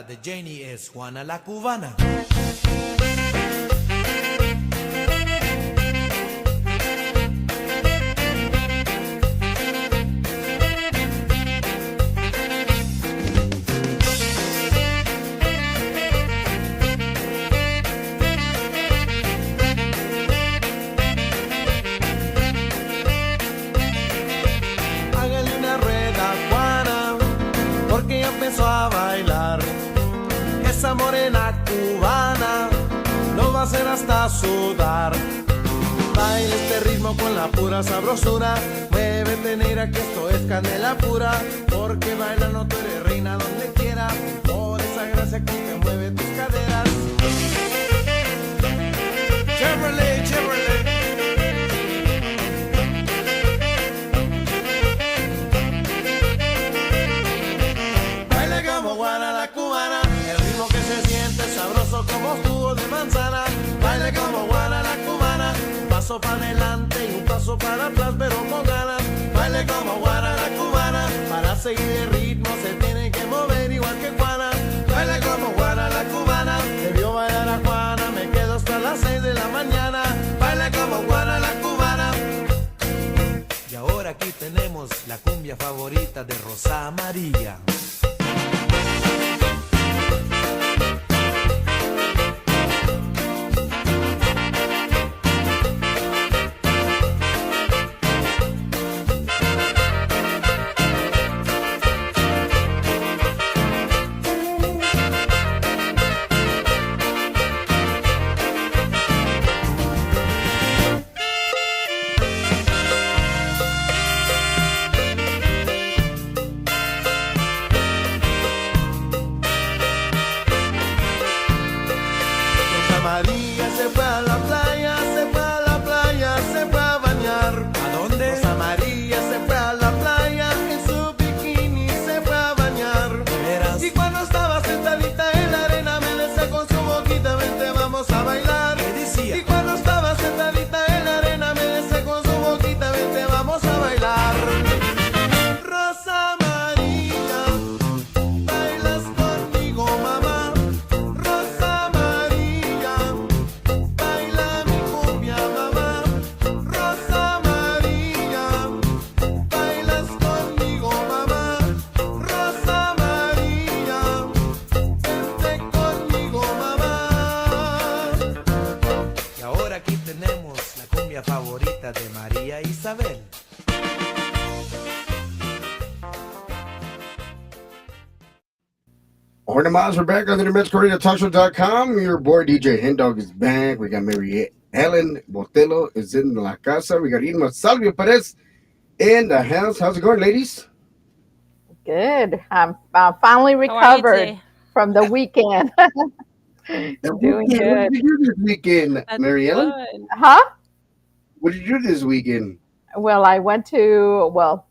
favorita de Janie es Juana la Cubana. Hágale una rueda, Juana, porque ya empezó a bailar. Esa morena cubana nos va a hacer hasta sudar. Baila este ritmo con la pura sabrosura. Muévete, negra, que esto es canela pura. Porque bailando tú eres reina donde quiera. Por esa gracia con que mueve tus caderas. Chevrolet, Chevrolet. Baila como Juana la cubana. El ritmo que se siente sabroso como jugo de manzana. Baila como Juana la cubana. Un paso para adelante y un paso para atrás, pero con ganas. Baila como Juana la cubana. Para seguir el ritmo se tiene que mover igual que Juana. Baila como Juana la cubana. Debió bailar a Juana, me quedo hasta las 6 de la mañana. Baila como Juana la cubana. Y ahora aquí tenemos la cumbia favorita de Rosa María. Rosa María se fue a la playa, se fue a la playa, se fue a bañar. ¿A dónde? Rosa María se fue a la playa, en su bikini se fue a bañar. ¿De veras? Y cuando estaba sentadita en la arena me decía con su boquita, vente vamos a bailar. ¿Qué decía? Y cuando estaba sentadita en la arena me decía con su boquita, vente vamos a bailar. Rosa María, bailas conmigo mamá. Rosa María, baila mi cumbia mamá. Rosa María, bailas conmigo mamá. Rosa María, vente conmigo mamá. Y ahora aquí tenemos la cumbia favorita de María Isabel. Hornet Miles, we're back on the NewMexicORadioTalkShow.com. Your boy DJ Hendog is back. We got Mary Ellen Botello is in la casa. We got Irma Salvio Perez in the house. How's it going, ladies? Good. I'm finally How are you recovered today? from the weekend. Doing What good. did you do this weekend, That's Mary Ellen? good. Huh? What did you do this weekend? Well,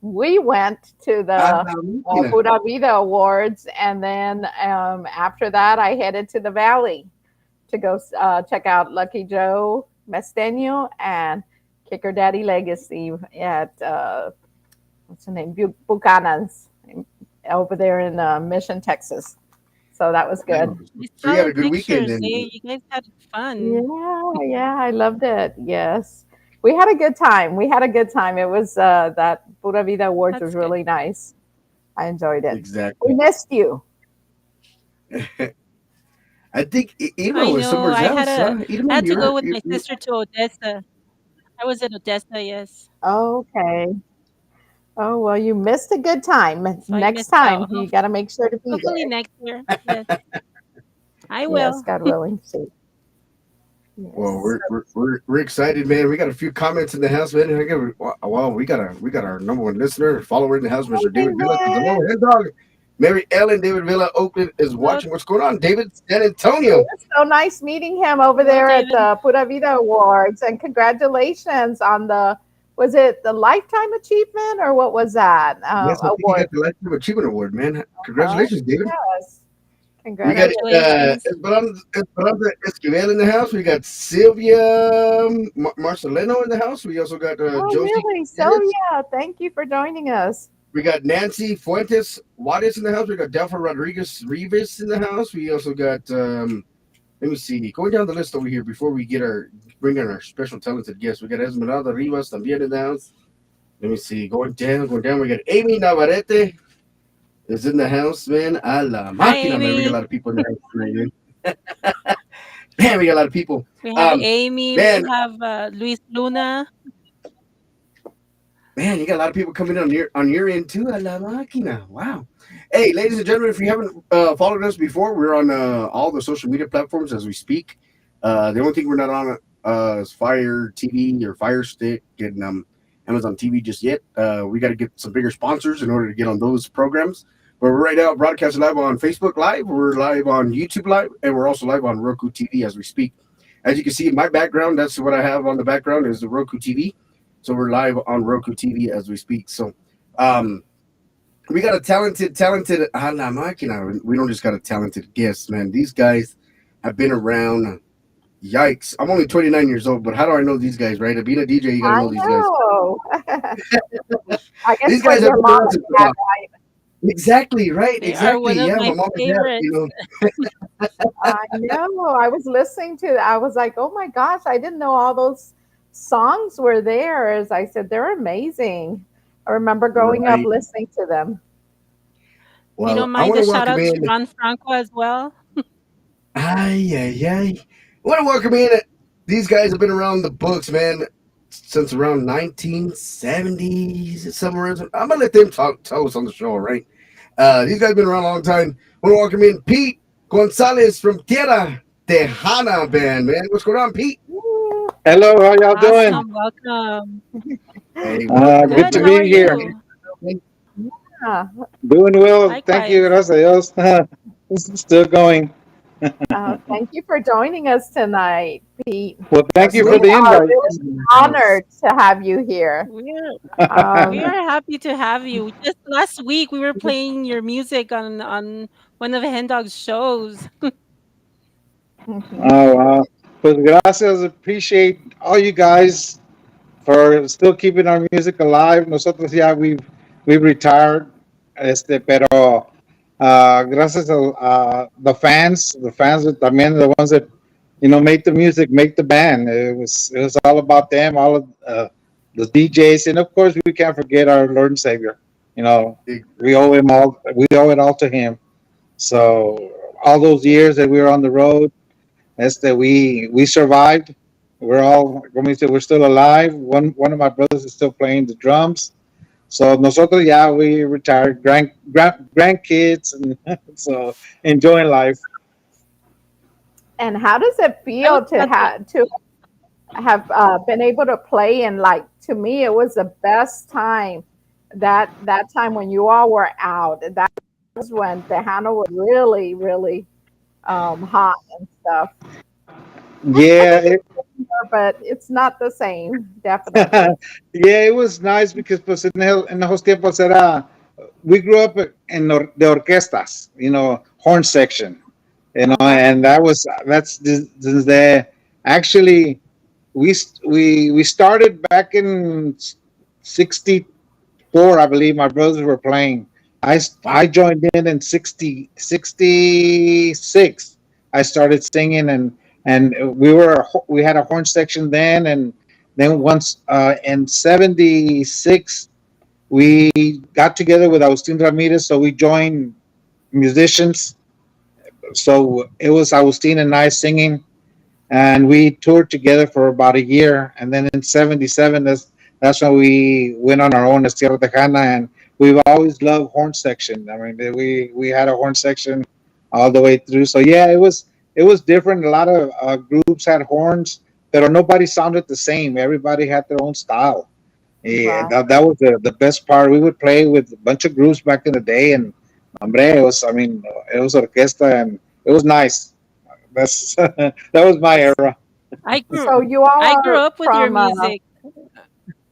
we went to the Mira. Pura Vida Awards, and then after that, I headed to the Valley to go check out Lucky Joe Mesteño and Kicker Daddy Legacy at what's the name? Buchanan's over there in Mission, Texas. So that was good. We So you saw had the a good weekend pictures. then. You guys had fun. Yeah, I loved it. Yes. We had a good time. It was that Pura Vida Awards That's was good. really nice. I enjoyed it. Exactly. We missed you. I think Irma I was know. somewhere I else. had Huh? I Irma, had to go you're, with you my sister to Odessa. I was in Odessa, yes. Okay. Oh, well, you missed a good time. So I Next missed time, out. you got to make sure to be Hopefully there. next year. Yes, I Yes, will. God willing. See. Well, Yes. we're excited, man. We got a few comments in the house, man. Well, we got our number one listener, follower in the house, Mr. David Villa. Hello, head dog. Mary Ellen, David Villa, Oakland is watching. What's going on, David? San Antonio. It was so nice meeting him over Hello, there at David. the Pura Vida Awards, and congratulations on was it the Lifetime Achievement or what was that Yes, I think you award? got the Lifetime Achievement Award, man. Congratulations, David. Yes, We got Congratulations. Esperanza Esquivel in the house. We got Sylvia Marcelino in the house. We also got Oh, Josie. really? So, yeah, thank you for joining us. We got Nancy Fuentes Juarez in the house. We got Delpha Rodriguez Rivas in the house. We also got let me see. Going down the list over here before we get our bring in our special talented guests. We got Esmeralda Rivas también in the house. Let me see. Going down. We got Amy Navarrete is in the house, man. A la Hi, máquina, man. We got a Amy. lot of people in the house tonight, man. Man, we got a lot of people. We have Amy. We Man, have Luis Luna. man, you got a lot of people coming on your end too. A la máquina. Wow. Hey, ladies and gentlemen, if you haven't followed us before, we're on all the social media platforms as we speak. The only thing we're not on is Fire TV or Fire Stick and Amazon TV just yet. We got to get some bigger sponsors in order to get on those programs. But we're right now broadcasting live on Facebook Live. We're live on YouTube Live, and we're also live on Roku TV as we speak. As you can see in my background, that's what I have on the background is the Roku TV. So we're live on Roku TV as we speak. So we got a talented a la máquina. We don't just got a talented guest, man. These guys have been around. Yikes. I'm only 29 years old, but how do I know these guys, right? Being a DJ, you got to I know these guys. know. I guess These what guys have your been mom around and since dad. exactly, right? They are Exactly. one of Yeah, my my mom and dad, favorites. I know. I was listening to. I was like, oh my gosh, I didn't know all those songs were there. As I said, they're amazing. I remember growing up right. listening to them. You don't Well, I mind want a to shout welcome out to in. Ron Franco as well? Ay, ay, ay. I want to welcome in. These guys have been around the books, man, since around 1970s, somewhere. I'm going to let them tell us on the show, right? These guys have been around a long time. I want to welcome in Pete Gonzalez from Tierra Tejana band, man. What's going on, Pete? Ooh, Hello, how y'all doing? Awesome. Welcome. Hey, welcome, Good Good. to welcome. How are be here. you? yeah. Doing well. Thank you. Likewise. Gracias a Dios. This is still going. Thank you for joining us tonight, Pete. Well, thank you We for Absolutely. the are invite. really honored to have you here. We're we Um, are happy to have you. Just last week we were playing your music on one of Hen Dog's shows. Oh, wow. Pues gracias. Appreciate all you guys for still keeping our music alive. Nosotros ya we've retired. Pero gracias a the fans that también the ones that make the music, make the band. It was all about them, all of the DJs, and of course we can't forget our Lord and Savior. You know, we owe him all. We owe it all to him. So all those years that we were on the road, that's that we survived. We're all. Let me say, we're still alive. One of my brothers is still playing the drums. So nosotros ya we retired, grandkids, and so enjoying life. and how does it I was feel about to to have been able to play? And like to me, it was the best time. That time when you all were out. That was when Tejano was really, really hot and stuff. I Yeah, think it's similar, but it's not the same, definitely. yeah, it was nice because pues en esos tiempos era we grew up de orquestas, horn section, Uh-huh. and that's the actually we started back in '64, I believe. My brothers were playing. I Wow. joined in 66. I started singing, and we had a horn section then, and then once in '76 we got together with Agustin Ramirez, so we joined musicians. So it was Agustin and I singing, and we toured together for about a year. And then in '77, that's when we went on our own as Tierra Tejana, and we've always loved horn section. I mean, we had a horn section all the way through. So yeah, it was different. A lot of groups had horns, but nobody sounded the same. Everybody had their own style. Yeah, Right. that was the best part. We would play with a bunch of groups back in the day, and hombre, it was orquesta, and it was nice. That's that was my era. I grew So you all I grew are up with your from music.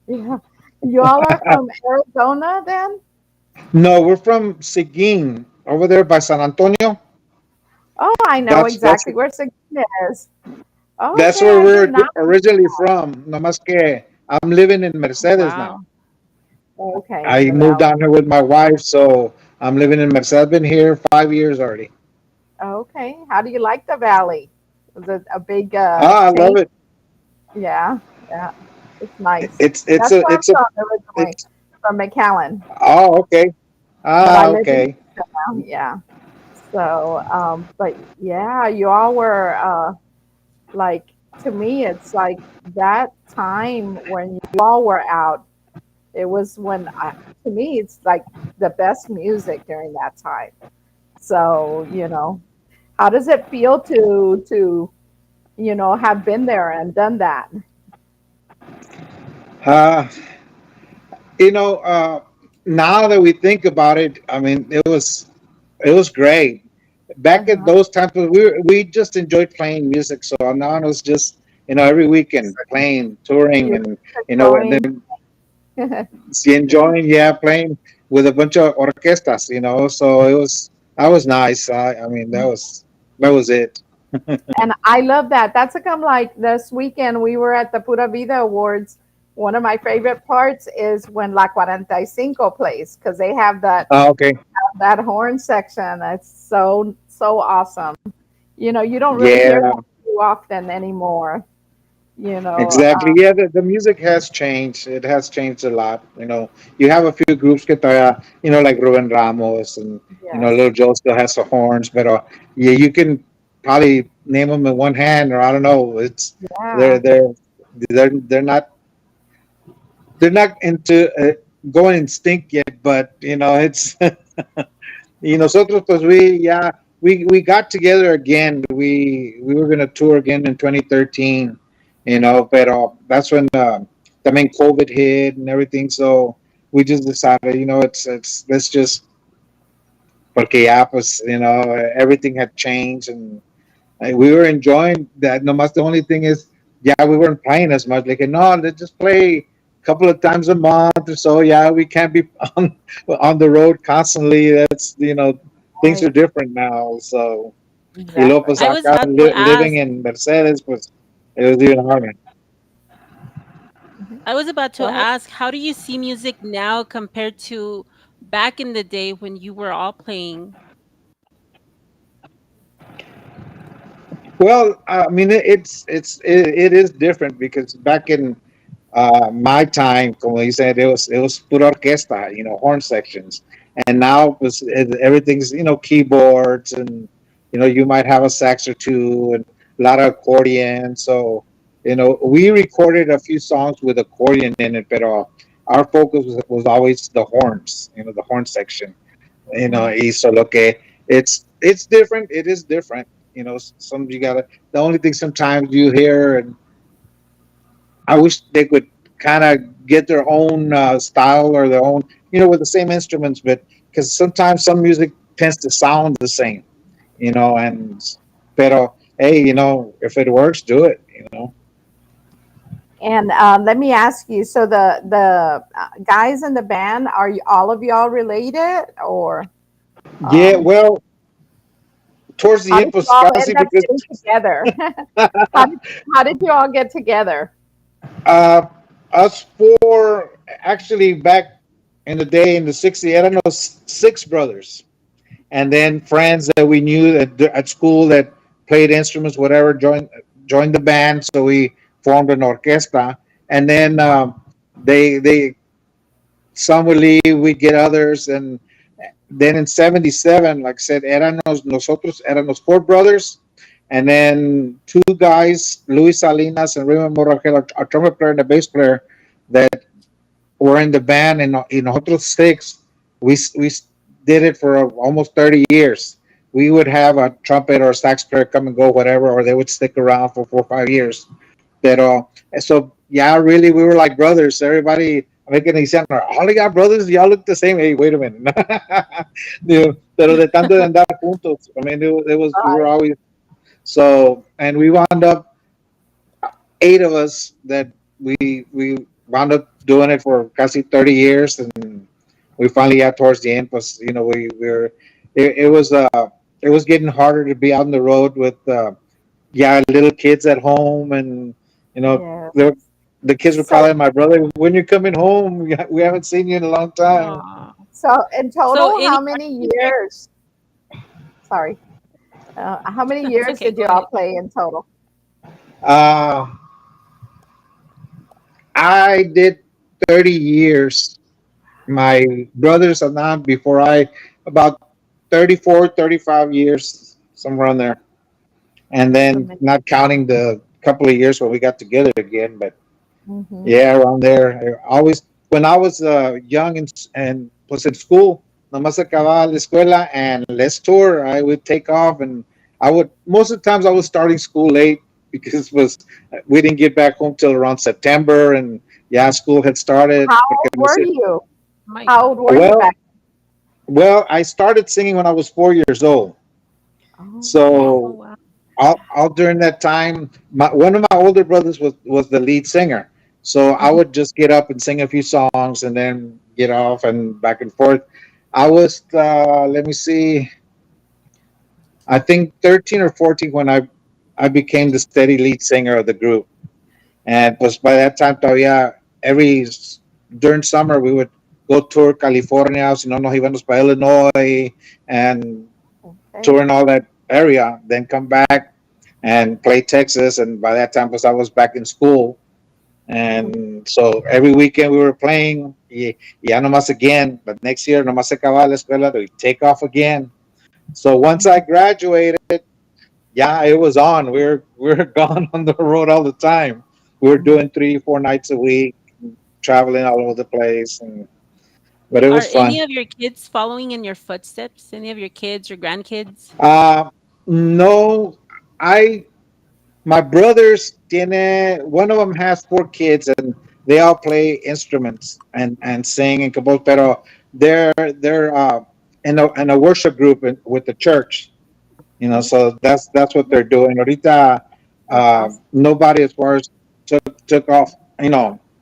yeah, you all are from Arizona then? No, we're from Seguin over there by San Antonio. Oh, I know That's that's exactly where Seguin is. that's Okay, where I did we're not. originally from. No más que I'm living in Oh, Mercedes now. wow. Okay, in I the moved valley. down here with my wife, so I'm living in Merced. I've been here 5 years already. Okay. How do you like the valley? Was it a big Ah, I love change? it. Yeah, yeah. It's nice. It's That's a where it's a I'm from originally, it's from McAllen, oh, okay. but I Ah, live in okay. Houston now. Yeah. So, but yeah, you all were like, to me, it's like that time when you all were out. It was when to me, it's like the best music during that time. So, how does it feel to have been there and done that? Uh, you know, now that we think about it, I mean, it was great. Back at Uh-huh. those times, we just enjoyed playing music. So now it was just every weekend playing, touring, You're and and enjoying. then enjoying, yeah, playing with a bunch of orquestas. So that was nice. I mean, that was it. And I love that. That's a come like this weekend we were at the Pura Vida Awards. One of my favorite parts is when La 45 plays because they have Okay. that horn section. It's so awesome. You don't really hear Yeah. that too often anymore. You know, Exactly. Yeah, the music has changed. It has changed a lot. You have a few groups that are, like Ruben Ramos and yes, Little Joe still has the horns, but yeah, you can probably name them in one hand, or I don't know. They're yeah, they're they're not into going instinct yet, but it's nosotros pues we got together again. We were gonna tour again in 2013, pero that's when the main COVID hit and everything. So we just decided, it's let's just porque ya pues everything had changed and we were enjoying that. No más the only thing is, yeah, we weren't playing as much. Like, no, let's just play a couple of times a month or so. Yeah, we can't be on the road constantly. That's things right, are different now. So, y luego exactly. pues I was acá about to living ask. in Mercedes, pues it was even harder. Mhm. I was about Go to ahead. ask, how do you see music now compared to back in the day when you were all playing? Well, I mean, it is different because back in my time, como you said, it was pura orquesta, horn sections, and now everything's keyboards and you might have a sax or two and a lot of accordion. So we recorded a few songs with accordion in it, but our focus was always the horns, the horn section. Mhm. Y solo que it's different. It is different. Some you gotta. The only thing sometimes you hear and I wish they could kind of get their own style or their own, with the same instruments, but because sometimes some music tends to sound the same, and pero hey, if it works, do it. And let me ask you, so the guys in the band, are you all of y'all related, or Yeah, um, well, towards the how end did you was all casi end up because getting together? How did you all get together? uh, us four actually back in the day in the 60s, I don't know, six brothers. And then friends that we knew at school that played instruments, whatever, joined the band. So we formed an orquesta, and then they some would leave, we get others, and then in '77, like I said, éramos four brothers, and then two guys, Luis Salinas and Raymond Moragel, a trumpet player and a bass player, that were in the band, and in nosotros six, we did it for almost 30 years. We would have a trumpet or a sax player come and go, whatever, or they would stick around for 4 or 5 years. Pero, so, yeah, really, we were like brothers. Everybody, making decían, all of y'all brothers, y'all look the same. Hey, wait a minute. Pero de tanto de andar juntos, I mean, we were Right. always, so, and we wound up, eight of us that we wound up doing it for casi 30 years, and we finally got towards the end, was we were it was getting harder to be out on the road with yeah, little kids at home, and you know Yes. the kids were So calling my brother, when you're coming home? We haven't seen you in a long time. Aw. so in So total, any how many artist here? years? Sorry, how many It's years okay. did Go you all ahead. play in total? Uh, I did 30 years. My brothers and I, before I, about 34, 35 years, somewhere on there. And That's then amazing. not counting the couple of years when we got together again, but Hmm. yeah, around there. I always, when I was young and was in school, nomás acababa la escuela and let's tour. I would take off, and I would, most of the times I was starting school late because we didn't get back home till around September, and yeah, school had started. How Porque old were you? My How old God. were you well, back? well, I started singing when I was 4 years old. Oh, Oh So wow. all during that time, one of my older brothers was the lead singer. So I mhm. would just get up and sing a few songs and then get off and back and forth. I was, let me see, I think 13 or 14 when I became the steady lead singer of the group. And was by that time, todavía, during summer, we would go tour California, si no nos íbamos para Illinois and Okay. tour in all that area, then come back and play Texas. And by that time, I was back in school. Mhm. And so every weekend we were playing. Ya nomás again, but next year nomás se acababa la escuela, we take off again. So once I graduated, yeah, it was on. We were gone on the road all the time. We were Mhm. doing 3, 4 nights a week, traveling all over the place, but it Are was any fun. of your kids following in your footsteps? Any of your kids or grandkids? Uh, no, I my brothers tiene one of them has 4 kids and they all play instruments and sing and compose. Pero they're in a worship group with the church. Oh, So that's what they're doing. Ahorita, that's awesome. nobody as far as took off,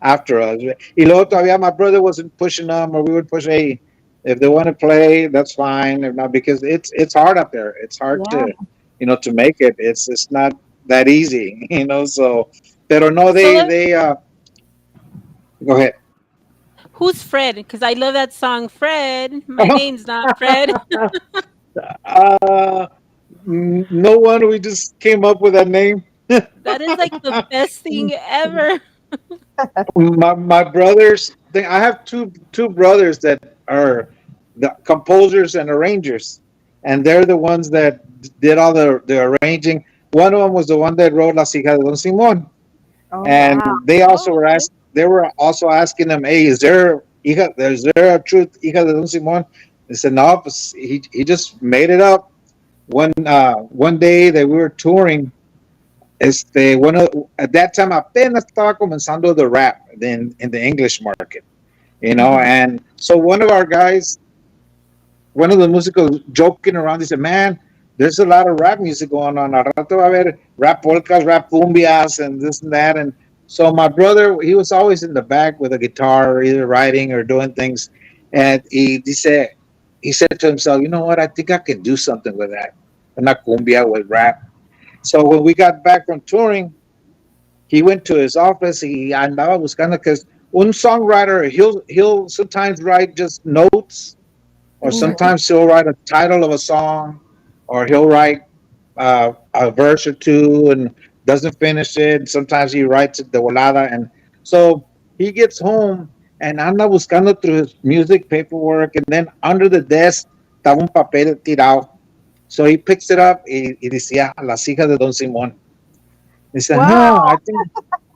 after us. Y luego todavía my brother wasn't pushing them, or we would push. Hey, if they want to play, that's fine. If not, because it's hard up there. It's hard Yeah. to make it. It's not that easy. So, pero no, So they go ahead. who's Fred? Because I love that song, Fred. My name's not Fred. uh, no one. We just came up with that name. That is like the best thing ever. My brothers, I have two brothers that are the composers and arrangers, and they're the ones that did all the arranging. One of them was the one that wrote Las Hijas de Don Simón, Oh, and wow. Oh, okay. they were also asking them, hey, is there a truth hija de Don Simón? They said no, pues, he just made it up. One day that we were touring, at that time apenas estaba comenzando the rap in the English market, Mhm. and so one of the musicals joking around, he said, man, there's a lot of rap music going on. Al rato va a haber rap polkas, rap cumbias, and this and that. And so my brother, he was always in the back with a guitar, either writing or doing things. And he said to himself, you know what? I think I can do something with that. Una cumbia with rap. So when we got back from touring, he went to his office. He andaba buscando because un songwriter he'll sometimes write just notes, or Mhm. sometimes he'll write a title of a song, or he'll write a verse or two and doesn't finish it. Sometimes he writes it de volada, and so he gets home and anda buscando through his music paperwork, and then under the desk estaba un papel tirado. So he picks it up y decía Las Hijas de Don Simón. He said, huh, Wow.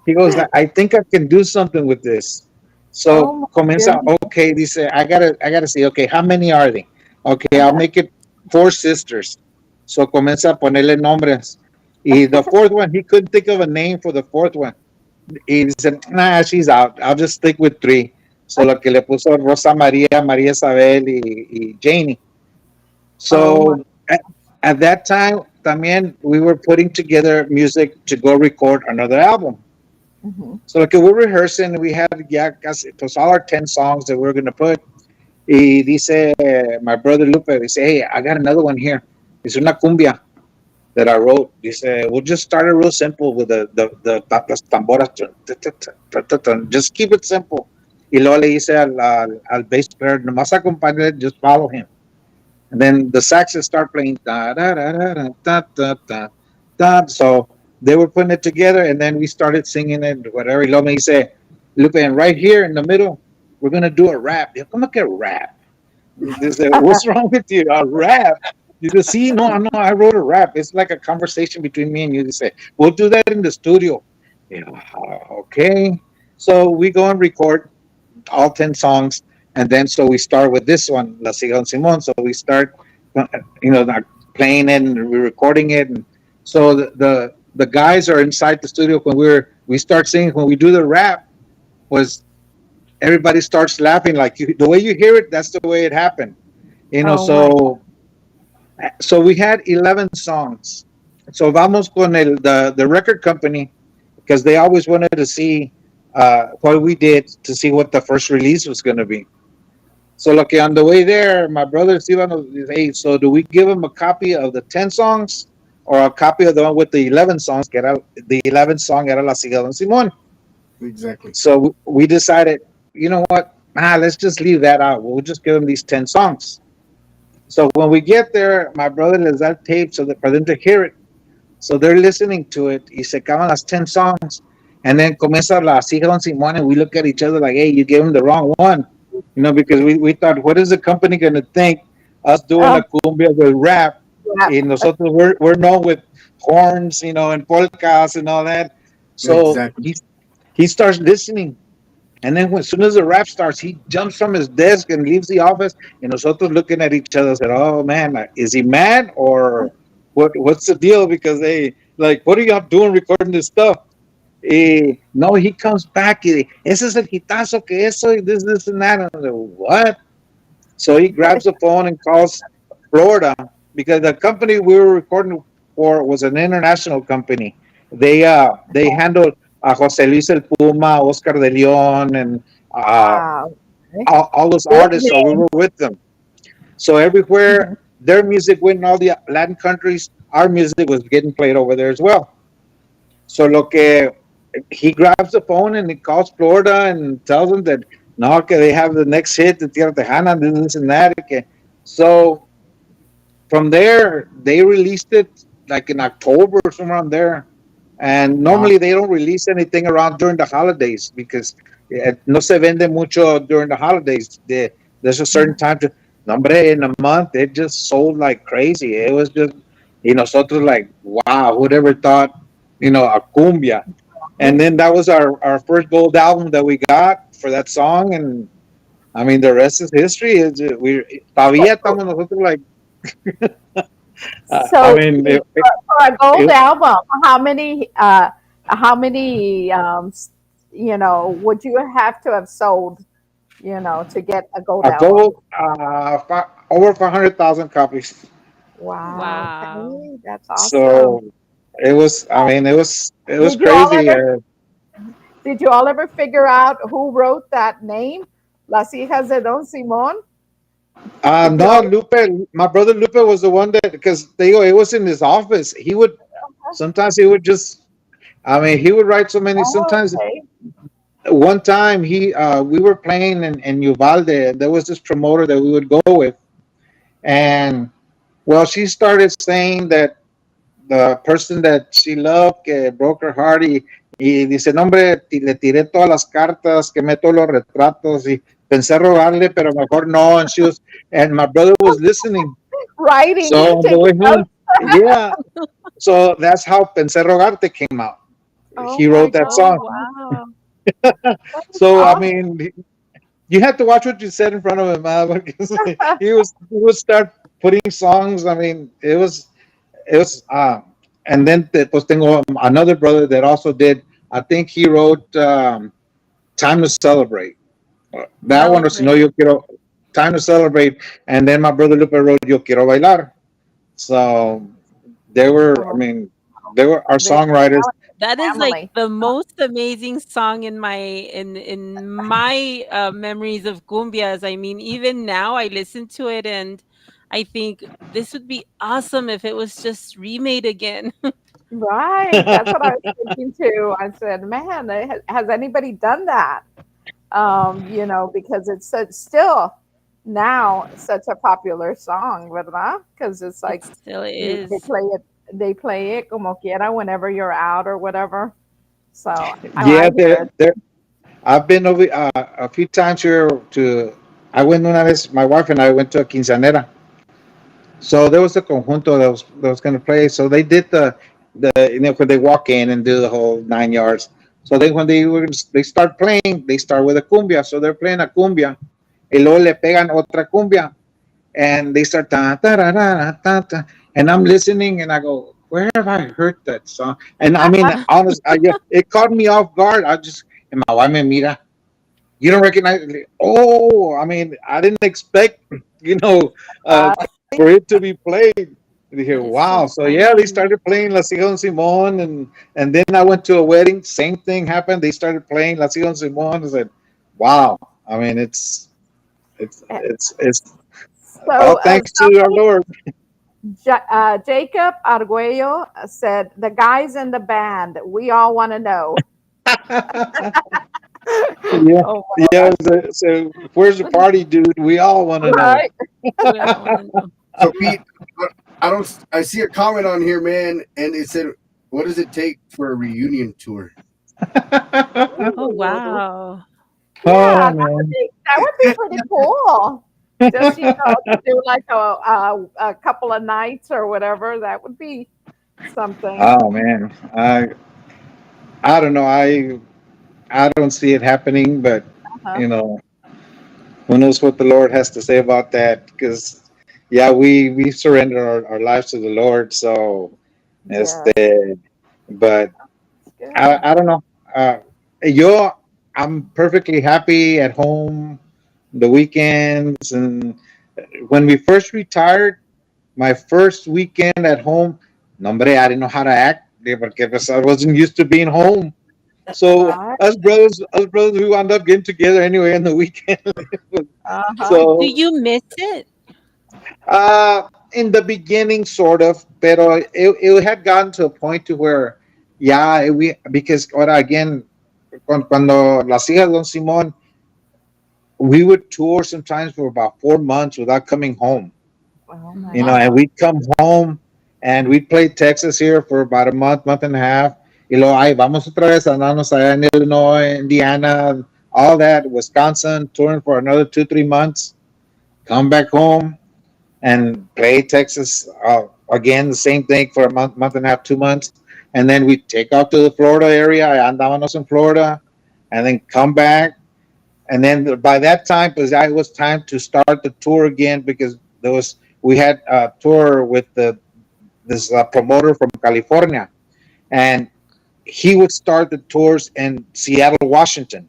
he goes, I think I can do something with this. Oh, So my comienza, goodness. okay, dice, I gotta see, okay, how many are they? Okay, I'll make it 4 sisters. So comienza a ponerle nombres. Y the fourth one, he couldn't think of a name for the fourth one. He said, nah, she's out. I'll just stick with 3. So lo que le puso Rosa María, María Isabel y Janie. Oh, my. So at that time, también we were putting together music to go record another album. Mhm. So like we're rehearsing, we had ya casi, pues all our 10 songs that we are gonna put. Y dice my brother Lupe, dice, hey, I got another one here. It's una cumbia. that I wrote. He said, "We'll just start it real simple with las tamboras. Just keep it simple." Y luego le dice al bass player, nomás acompáñale, just follow him. And then the saxes start playing da da da da da da da da da. So they were putting it together, and then we started singing it. Whatever. Y luego me dice, Lupe, and right here in the middle, we're gonna do a rap. Yo, ¿cómo que rap? They said, "What's wrong with you? A rap?" You just see, no, no, I wrote a rap. It's like a conversation between me and you. They say, "We'll do that in the studio." You know, okay. So we go and record all 10 songs. And then so we start with this one, La Siga Simon. So we start, uh, like playing it and we're recording it. And so the guys are inside the studio when we start singing. When we do the rap, was everybody starts laughing like the way you hear it. That's the way it happened. Oh my. So we had 11 songs. So vamos con the record company because they always wanted to see what we did to see what the first release was going to be. So, like on the way there, my brother Steven was, hey, so do we give him a copy of the 10 songs or a copy of the one with the 11 songs? The 11th song era La Ciga Don Simon. Exactly. So we decided, you know what? Let's just leave that out. We'll just give him these 10 songs. So when we get there, my brother les da tape so that for them to hear it. So they're listening to it. Y se acaban las 10 songs. And then comienza La Ciga Don Simon, and we look at each other like, hey, you gave him the wrong one. Because we thought, what is the company going to think? Us doing a Oh, cumbia with rap, yeah. and nosotros we're known with horns, and polkas and all that. So Exactly. he starts listening, and then as soon as the rap starts, he jumps from his desk and leaves the office. And nosotros looking at each other, said, "Oh man, is he mad or what? What's the deal?" Because they like, what are y'all doing recording this stuff? No, he comes back. Ese es el hitazo que eso, this, and that. And I'm like, what? So he grabs the phone and calls Florida because the company we were recording for was an international company. They handled Jose Luis El Puma, Oscar de Leon, and uh, Wow. Okay. all those Big artists. So we name. were with them. So everywhere Mhm. their music went in all the Latin countries, our music was getting played over there as well. So lo que he grabs the phone and he calls Florida and tells them that no, okay, they have the next hit, the Tierra Tejana, this and that. Okay. So from there, they released it like in October or somewhere around there. And Wow. normally they don't release anything around during the holidays because no se vende mucho during the holidays. There's a certain time to, no, hombre, in a month, it just sold like crazy. It was just, nosotros like, wow, who'd ever thought, a cumbia. And then that was our first gold album that we got for that song. And I mean, the rest is history. Todavía estamos nosotros like, I So, mean, for a gold it, album, how many, would you have to have sold, to get a gold a album? gold, over 500,000 copies. Wow. Wow. Okay, that's awesome. So it was, I mean, it was Did you all crazy. ever did you all ever figure out who wrote that name? Las hijas de Don Simón? Did you No, all Lupe, my brother Lupe was the one that, because it was in his office. Sometimes he would just, I mean, he would write so many. oh, Sometimes okay. one time we were playing in Uvalde. There was this promoter that we would go with, and well, she started saying that the person that she loved, que broke her heart, y dice, no, hombre, le tiré todas las cartas, quemé todos los retratos, y pensé rogarle, pero mejor no. And my brother was listening. Writing, So on the taking way notes. home, yeah. So that's how Pensé Rogarte came out. Oh He my wrote that Oh, song. God, wow. that's So I awesome. mean, you had to watch what you said in front of him, because he would start putting songs. I mean, it was and then pues tengo another brother that also did. I think he wrote "Time to Celebrate." That one was "No Celebrate. Yo Quiero." Time to celebrate, and then my brother Lupe wrote "Yo Quiero Bailar." So they were, I Oh, mean, they were our very songwriters. talented That is like family. the most amazing song in my memories of cumbias. I mean, even now I listen to it and I think this would be awesome if it was just remade again. Right. That's what I was thinking too. I said, man, has anybody done that? Because it's still now such a popular song, ¿verdad? Because it's It like still they is. they play it como quiera whenever you're out or whatever. So Yeah, I hear it. I've been over a few times here to. I went una vez. My wife and I went to a quinceanera. So there was a conjunto that was going to play. So they did the when they walk in and do the whole 9 yards. So they start playing, they start with a cumbia. So they're playing a cumbia, y luego le pegan otra cumbia, and they start ta ta ta ta ta ta. And I'm listening, and I go, where have I heard that song? And I mean, honest, it caught me off guard. I just and my wife me mira, you don't recognize it? Oh, I mean, I didn't expect, you know, uh, Uh, for it to be played. And you hear, That is so wow. So yeah, they funny. started playing La Sigon Simon, and then I went to a wedding. Same thing happened. They started playing La Sigon Simon. I said, wow. I mean, it's all so thanks to our somebody, Lord. Jacob Arguello said, the guys in the band, we all want to know. Yeah, Oh, yeah. So where's the party, dude? We all want to know. right. We all want to know. So Pete, I don't. I see a comment on here, man, and it said, "What does it take for a reunion tour?" Oh, Ooh. wow. Yeah, Oh man. that would be pretty cool. Just to do like a couple of nights or whatever. That would be something. Oh man. I don't know. I don't see it happening, but Uh-huh. you know, who knows what the Lord has to say about that? Because yeah, we surrender our lives to the Lord. So, Yes, este, but it's good. I don't know. Uh, yo, I'm perfectly happy at home the weekends, and when we first retired, my first weekend at home, no, hombre, I didn't know how to act porque pues, I wasn't used to being home. So Right. us brothers, we wound up getting together anyway on the weekend. Uh-huh. Do So you miss it? in the beginning, sort of, pero it had gotten to a point to where, yeah, we because ahora again, cuando las hijas de Don Simón, we would tour sometimes for about 4 months without coming home. Oh my And Wow. God. we'd come home and we'd play Texas here for about a month and a half. Y luego, ay, vamos otra vez a andarnos allá en Illinois, Indiana, all that, Wisconsin, touring for another 2, 3 months. Come back home and play Texas again, the same thing for a month and a half, 2 months. And then we take off to the Florida area. Andábamos in Florida, and then come back. And then by that time, it was time to start the tour again because we had a tour with this promoter from California, and he would start the tours in Seattle, Washington,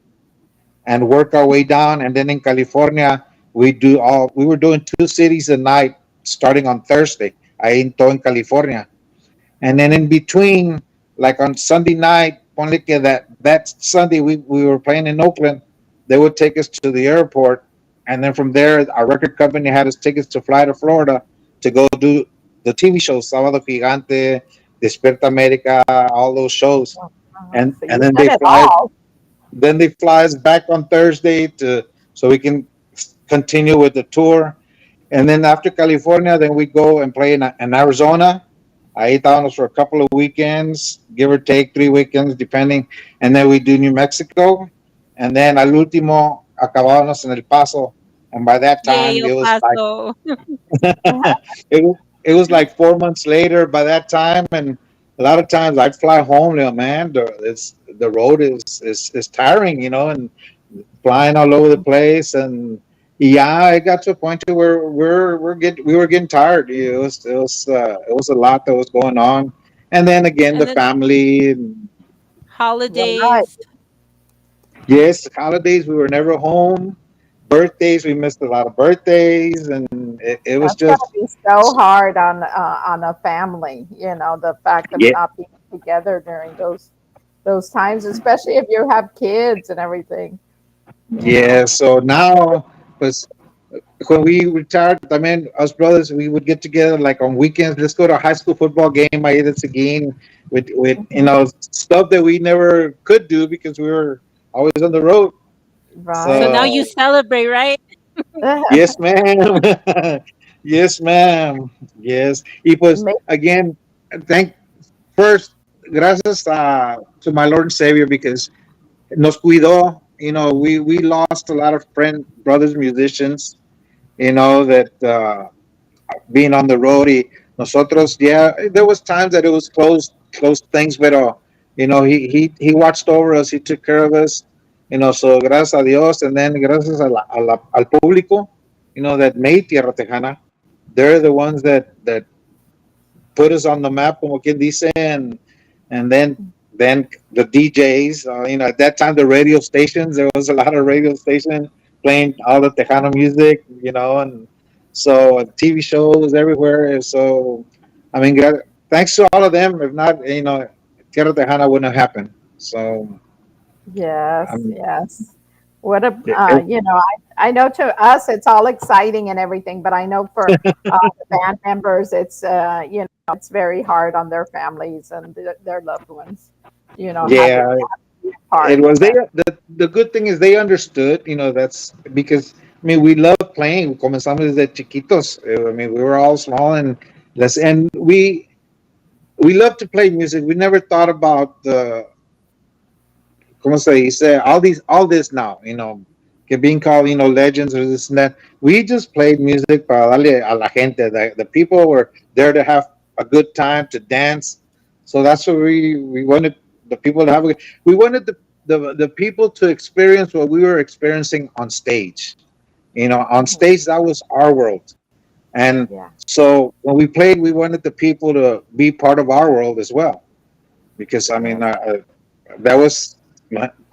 and work our way down. And then in California, we were doing 2 cities a night starting on Thursday. I in todo en California. And then in between, like on Sunday night, ponle que that Sunday we were playing in Oakland, they would take us to the airport. And then from there, our record company had us tickets to fly to Florida to go do the TV shows, Sábado Gigante, Despierta America, all those shows. Uh-huh. And So and you've then done it all. they fly us back on Thursday to so we can continue with the tour. And then after California, then we go and play in Arizona. Ahí estábamos for a couple of weekends, give or take 3 weekends, depending. And then we do New Mexico. And then al último, acabábamos en El Paso. And by that Yay, time, El it was like Paso. it was like 4 months later by that time. And a lot of times I'd fly home, man. The road is tiring, and flying all over the place. And yeah, it got to a point to where we were getting tired. It was a lot that was going on. And then again, And the then family. And Right. holidays. yes, holidays we were never home. Birthdays we missed a lot of birthdays, and it was That's gotta just be so hard on a family, the fact of yeah. not being together during those times, especially if you have kids and everything. Yeah, so now, pues, when we retired, I mean, us brothers, we would get together like on weekends. Let's go to a high school football game. I either again with stuff that we never could do because we were always on the road. So now Right. you So celebrate, right? yes, ma'am. Yes, ma'am. Yes. Y pues Ma- again, thank first, gracias to my Lord and Savior because nos cuidó. We lost a lot of friend brothers musicians. That being on the road. Nosotros, yeah, there was times that it was closed things, pero he watched over us. He took care of us. So gracias a Dios, and then gracias al público, that made Tierra Tejana. They're the ones that put us on the map, como quien dice, and then the DJs. At that time the radio stations. There was a lot of radio stations playing all the Tejano music. And so TV shows everywhere. So, I mean, thanks to all of them. If not, Tierra Tejana wouldn't have happened. So, I Yes, mean, yes. What a, it- I know to us it's all exciting and everything, but I know for the band members, it's very hard on their families and their loved ones, having yeah, part it of was. that. The good thing is they understood. That's because I mean we love playing. Comenzamos desde chiquitos. I mean we were all small and we love to play music. We never thought about the como se dice all this now. Que being called legends or this and that. We just played music para darle a la gente. The people were there to have a good time to dance. So that's what we wanted the people to have. We wanted the people to experience what we were experiencing on stage. On Mhm. stage that was our world. And Yeah, so when we played, we wanted the people to be part of our world as well. Because I mean, yes, that was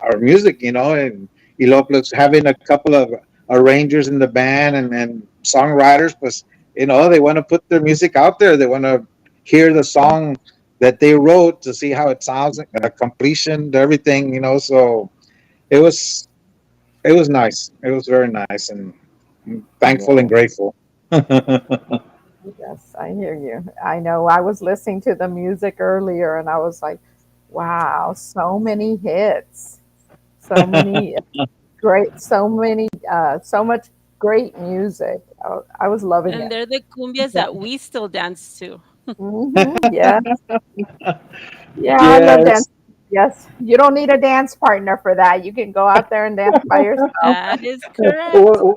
our music, and Iloplex having a couple of arrangers in the band and songwriters, but they want to put their music out there. They want to hear the song that they wrote to see how it sounds, completion, everything, So it was it was nice. It was very nice, and I'm thankful and yes, grateful. yes. I hear you. I know. I was listening to the music earlier, and I was like, "Wow, so many hits, so many great, so much great music." I was loving And it. they're the cumbias that we still dance to. Yeah, yeah, I love dance. Yes, Yes, you don't need a dance partner for that. You can go out there and dance by yourself. That is correct. well,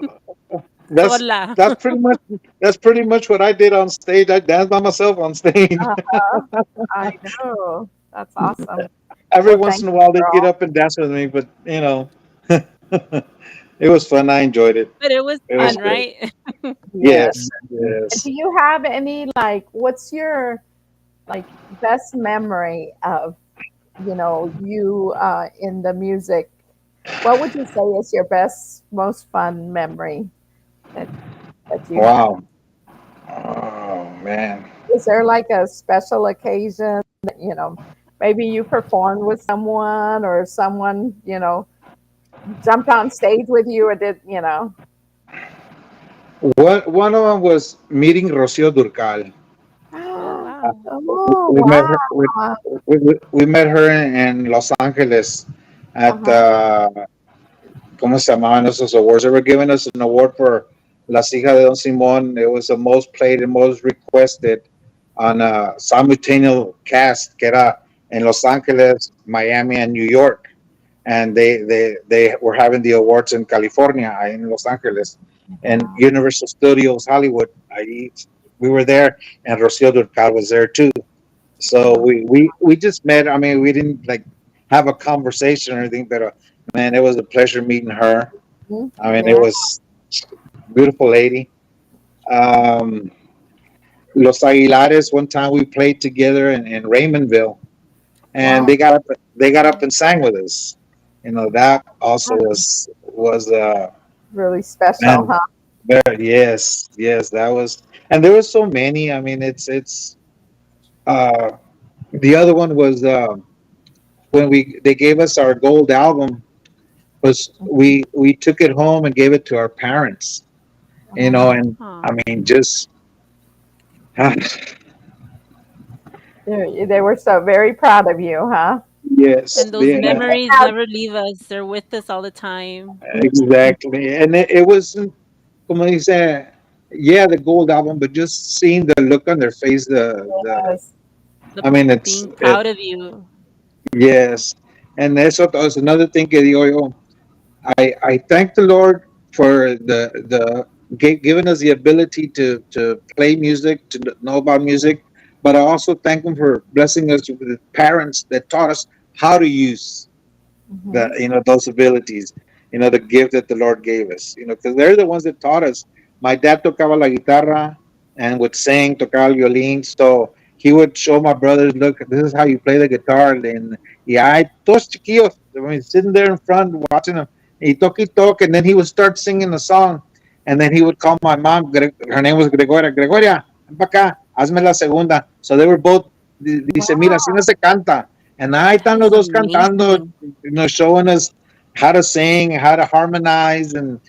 that's Sola. that's pretty much what I did on stage. I danced by myself on stage. Uh-huh. I know. That's awesome. Every Well, once thank in a you while, they for get all. up and dance with me, but it was fun. I enjoyed it. But it was It was fun, great. right? Yes. Yes, And yes. do you have any what's your best memory of you in the music? What would you say is your best, most fun memory that you have? Wow. Oh man. Is there like a special occasion that, maybe you performed with someone or someone, jumped on stage with you or did. One of them was meeting Rocio Durcal. Oh, wow. Oh, We met wow. her. We met her in Los Angeles at Uh-huh. ¿cómo se llamaban esos awards? They were giving us an award for Las Hijas de Don Simón. It was the most played and most requested on a simultaneous cast que era in Los Angeles, Miami, and New York. And they were having the awards in California, in Los Angeles, and Wow. Universal Studios Hollywood. We were there, and Rocio Durcal was there too. So Oh, we just met. I mean, we didn't like have a conversation or anything, but man, it was a pleasure meeting her. mhm. I mean, it Yeah. was a beautiful lady. Um, Los Aguilares. One time we played together in Raymondville, and Wow. they got up and sang with us. That also Wow. was Really special, man. huh? Very, yes, that was, and there were so many. I mean, it's uh, the other one was when they gave us our gold album. Was we took it home and gave it to our parents, And I Aw. mean, just They were so very proud of you, huh? yes, And those yeah, memories Now, never leave us. They're with us all the time. exactly. And it wasn't, como dice, yeah, the gold album, but just seeing the look on their face, yes. The I mean, being proud of you. yes. And eso es another thing que digo yo. I thank the Lord for the giving us the ability to play music, to know about music, but I also thank Him for blessing us with parents that taught us how to use Mhm. that, those abilities, the gift that the Lord gave us, because they're the ones that taught us. My dad tocaba la guitarra and would sing, tocaba el violín, so he would show my brothers, look, this is how you play the guitar. And yeah, todos chiquillos, I mean, sitting there in front watching them, he talk, and then he would start singing a song, and then he would call my mom. Her name was Gregoria, ven pa acá, hazme la segunda. So they were both. Dice, mira, así no Wow. se canta. And ahí That están is los dos cantando, amazing. showing us how to sing, how to harmonize, and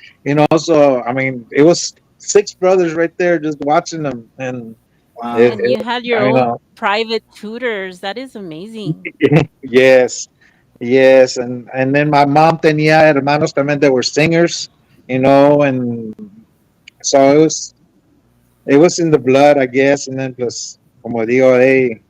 so I mean, it was six brothers right there just watching them, and Wow. And you had your you own know, private tutors. That is amazing. yes, yes, and then my mom tenía hermanos también that were singers, and so it was in the blood, I guess, and then plus, como digo,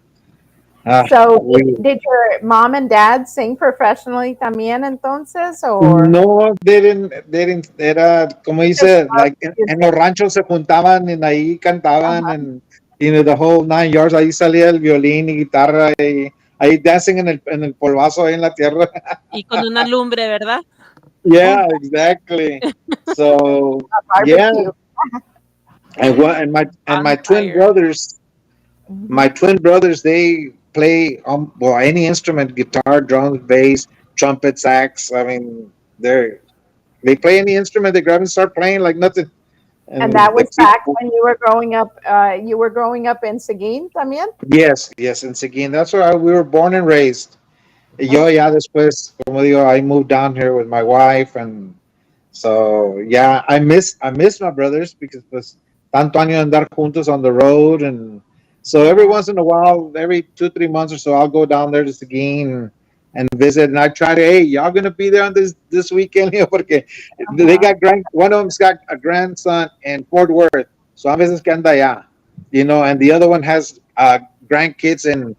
So, we did your mom and dad sing professionally también entonces, or no, they didn't, era, como just dice, love like, en los music? ranchos se juntaban y ahí cantaban, Uh-huh. and, the whole 9 yards, ahí salía el violín y guitarra, y ahí dancing en el polvazo ahí en la tierra. Y con una lumbre, ¿verdad? Yeah, exactly. So, A yeah, barbecue. and my twin Bonfire. brothers, Mhm. my twin brothers, they play well, any instrument, guitar, drums, bass, trumpet, sax. I mean, they play any instrument, they grab and start playing like nothing. And And that the was kid, back when you were growing up. You were growing up in Seguin también. yes, and again, that's where we were born and raised. Yo Okay. ya después, como digo, I moved down here with my wife, and so yeah, I miss my brothers because pues tanto año andar juntos on the road, and so every Yeah. once in a while, every 2 3 months or so, I'll go down there to Seguin and visit, and I try to, hey, y'all gonna be there on this weekend here, porque they Uh-huh. got one of them's got a grandson in Fort Worth, so a veces que anda allá, and the other one has grandkids in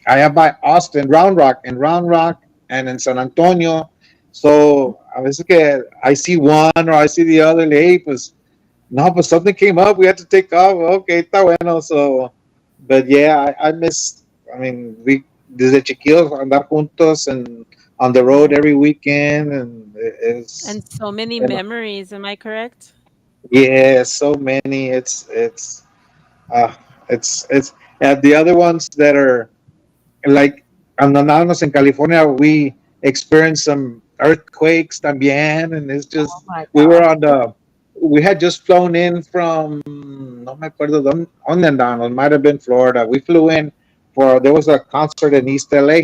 allá by Austin, Round Rock, and in San Antonio. So a veces que I see one or I see the other, hey, pues, no, pues something came up, we had to take off. Okay, está bueno. So, but yeah, I miss, I mean, we, desde chiquillos, andar juntos and on the road Yeah. every weekend, and And so many you know, memories. Am I correct? yeah, so many. Uh, it's, and the other ones that are like, andándonos en California, we experienced some earthquakes también, and it's Oh just, my we were gosh. on we had just flown in from, no me acuerdo dónde andábamos, might have been Florida. We flew in there was a concert in East LA,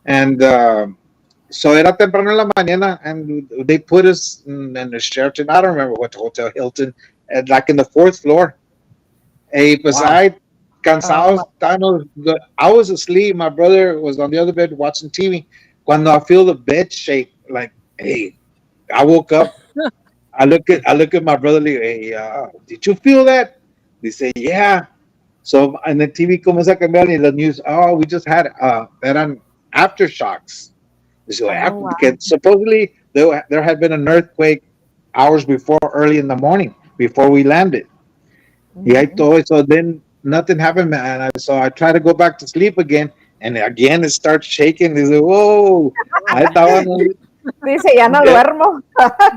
and so era temprano en la mañana, and they put us in the Sheraton, I don't remember what hotel, Hilton, and like in the fourth floor. Hey, pues Wow. I Oh cansado, my. I was asleep. My brother was on the other bed watching TV. Cuando I feel the bed shake, like, hey, I woke up. I look at my brother. Like, hey, did you feel that? They say, yeah. So and the TV comienza a cambiar y the news. Oh, we just had eran aftershocks. So Oh after, wow. because supposedly there had been an earthquake hours before, early in the morning, before we landed. Yeah, I Mhm. thought it. So then nothing happened, man. So I try to go back to sleep again, and again it starts shaking. They say, "Whoa!" I thought, Dice, ya no yeah, duermo.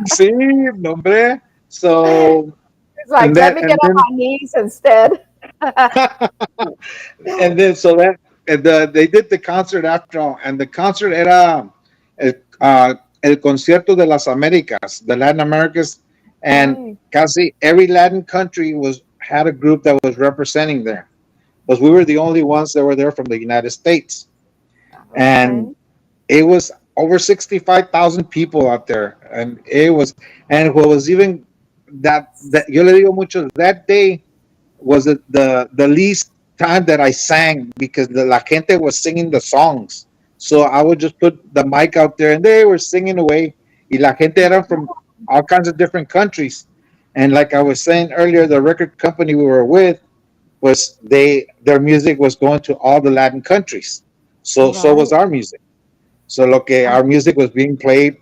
sí, no, hombre. So It's like, and let then me get and on then my knees instead. and then so that they did the concert after all, and the concert era el concierto de las Américas, the Latin Americas, and Ay, casi every Latin country had a group that was representing there, because we were the only ones that were there from the United States. And okay. it was over 65,000 people out there, and it was, and what was even that yo le digo mucho, that day was the least time that I sang because la gente was singing the songs. So I would just put the mic out there and they were singing away. Y la gente era from all kinds of different countries. And like I was saying earlier, the record company we were with was their music was going to all the Latin countries. So was Right. our music. So lo que our music was being played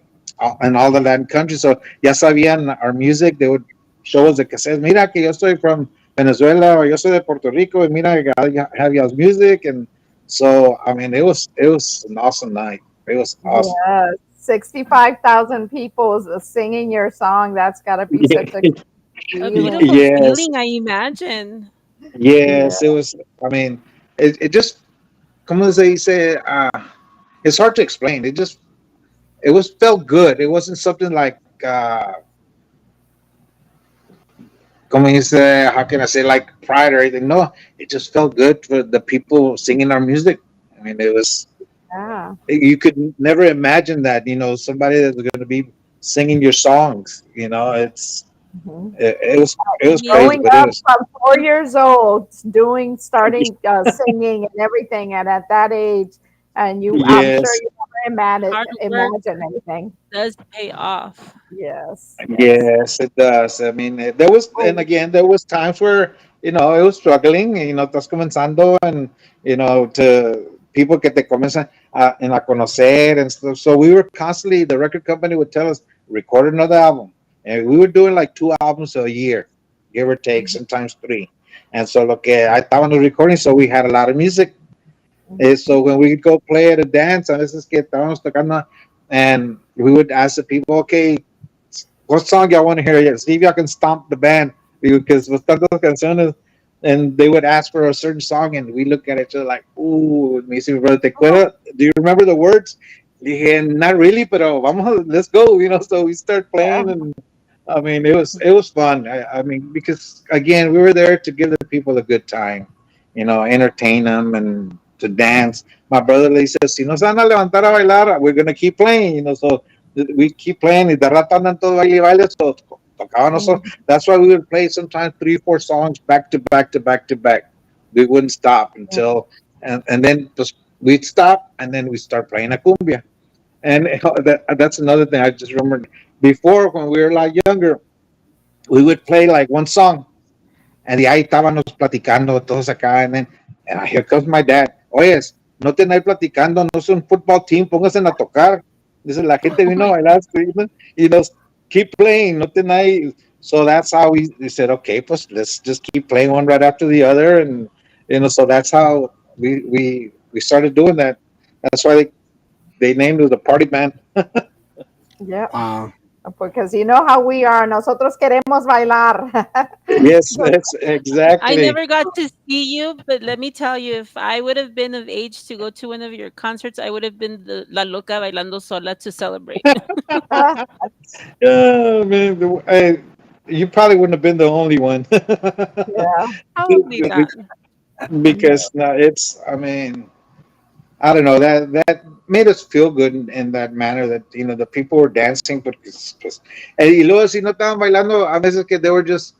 in all the Latin countries. So ya sabían our music. They would show us the cassettes. Mira que yo estoy from Venezuela or yo soy de Puerto Rico. And mira, I have y'all's music. And so I mean, it was an awesome night. It was awesome. Yes. 65,000 people singing your song. That's got to be such a A feeling. beautiful Yes, feeling, I imagine. Yeah. yes, it was. I mean, it just, como se dice, it's hard to explain. It was felt good. It wasn't something like, como dice, how can I say, like pride or anything. No, it just felt good for the people singing our music. I mean, it was, Yeah. you could never imagine that, somebody that's going to be singing your songs. Mhm. It was crazy, Growing but it up was, from 4 years old, singing, singing and everything, and at that age, and I'm sure yes. you never imagine, Hard work imagine anything. does pay off. Yes, yes. Yes, it does. I mean, there was, and Oh, again, there was times where it was struggling. Estás comenzando, and to people que te comienzan a conocer and stuff. So we were constantly. The record company would tell us record another album, and we were doing like 2 albums a year, give or take, mhm, sometimes three. And so lo que I estábamos recording, so we had a lot of music. mhm, So when we would go play at a dance, a veces que estábamos tocando, and we would ask the people, okay, what song y'all want to hear? See if y'all can stomp the band because with tantas canciones, and they would ask for a certain song, and we look at each other like, "Ooh, me dice mi brother, ¿te acuerdas? Do you remember the words?" Dije, "Not really, pero vamos, let's go." So we start yeah, playing, and I mean, it was fun. I mean, because again, we were there to give the people a good time, entertain them and to dance. My brother le says, "Si nos van a levantar a bailar, we're gonna keep playing." So we keep playing. Y de rato andan todo baile y baile. So tocábamos. mhm, That's why we would play sometimes 3, 4 songs back to back to back to back. We wouldn't stop yeah. until, and then just we'd stop, and then we start playing a cumbia. And that's another thing I just remembered. Before, when we were a lot younger, we would play like one song, and ahí estábamos platicando todos acá, and then here comes my dad. Oyes, no te ahí platicando, no es un football team, pónganse a tocar. Dice, la gente Oh vino a my bailar, keep playing, no te ahí. So that's how we said, okay, pues let's just keep playing one right after the other, and so that's how we started doing that. That's why they named it the party band. Yeah. Wow. Because you know how we are. Nosotros queremos bailar. Yes, that's I exactly. never got to see you, but let me tell you, if I would have been of age to go to one of your concerts, I would have been the La Loca bailando sola to celebrate. Yeah, man, you probably wouldn't have been the only one. Yeah. Probably not. Because no, it's, I mean, I don't know, that made us feel good in that manner that the people were dancing, but y luego si no estaban bailando, a veces que they were just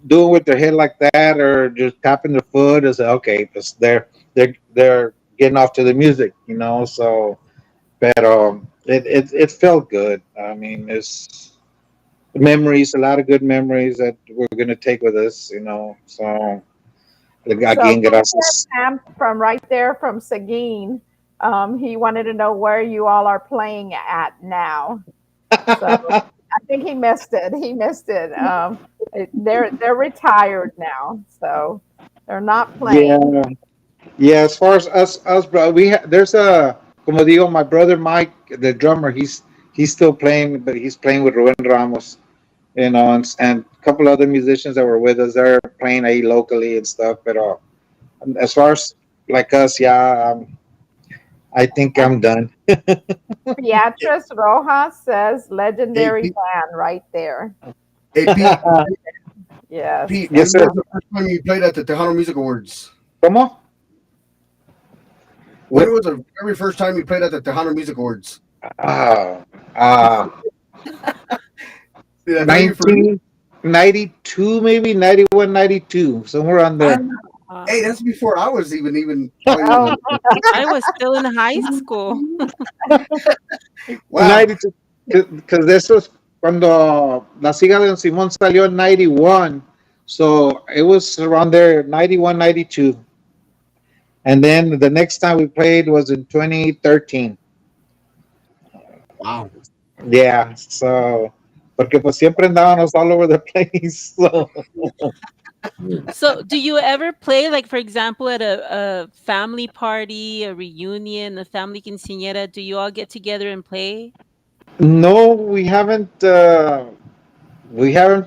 doing with their head like that or just tapping their foot. Is okay, because they're getting off to the music, So, pero it felt good. I mean, it's memories, a lot of good memories that we're gonna take with us, So So again, gracias. Pam from right there from Seguin, he wanted to know where you all are playing at now. So I think he missed it. He missed it. They're retired now, so they're not Yeah, playing. yeah. As far as us, bro, there's como digo, my brother Mike, the drummer. He's still playing, but he's playing with Ruben Ramos, and a couple other musicians that were with us. They're playing ahí locally and stuff. But as far as like us, yeah, I think And I'm done. Beatrice Rojas says Hey, legendary Pete. band right there. Hey, Pete. Yes. Pete, Yes, when sir. was the first time you played at the Tejano Music Awards? ¿Cómo? When What? was the very first time you played at the Tejano Music Awards? uh, uh, Did I know you for real? 1992, maybe 91, 92, somewhere on Ah, there. hey, Wow. that's before I was even probably Oh, even. I was still in high school. Wow. 92, because this was cuando La Siga de Don Simón salió en 91. So it was around there, 91, 92. And then the next time we played was in 2013. Wow. Yeah, so, porque pues siempre andábamos all over the place. So, So, do you ever play, like, for example, at a family party, a reunion, a family quinceañera? Do you all get together and play? no, we haven't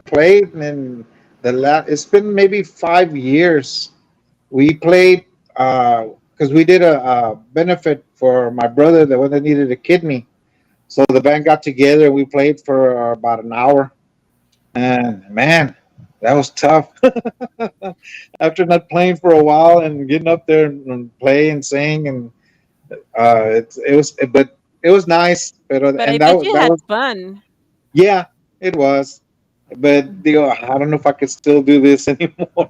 played in it's been maybe 5 years. We played, because we did a benefit for my brother, the one that needed a kidney. So the band got together and we played for about an hour. And man, that was tough. After not playing for a while and getting up there and play and sing, and but it was nice. But I And bet you that had was, fun. yeah, it was. But I don't know if I could still do this anymore.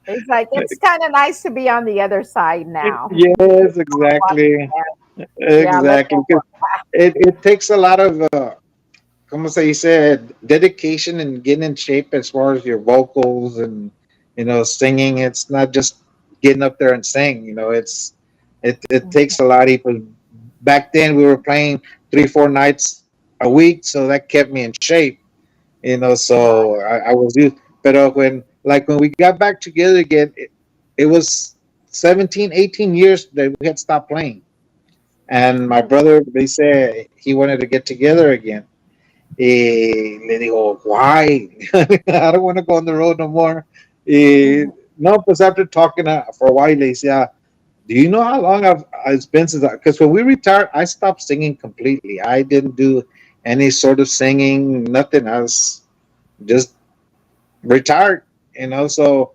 it's like it's kind of nice to be on the other side now. Yes, exactly. Yeah, let Exactly. that Because work. it takes a lot of, como se said, dedication and getting in shape as far as your vocals and, singing. It's not just getting up there and sing. It takes a lot. Even back then, we were playing 3, 4 nights a week, so that kept me in shape. So I was used. But when we got back together again, it was 17, 18 years that we had stopped playing. And my brother, they said he wanted to get together again. Le digo, why? I don't want to go on the road no more. Eh, no, pues after talking for a while, le decía, do you know how long it's been since because when we retired, I stopped singing completely. I didn't do any sort of singing, nothing. I was just retired, So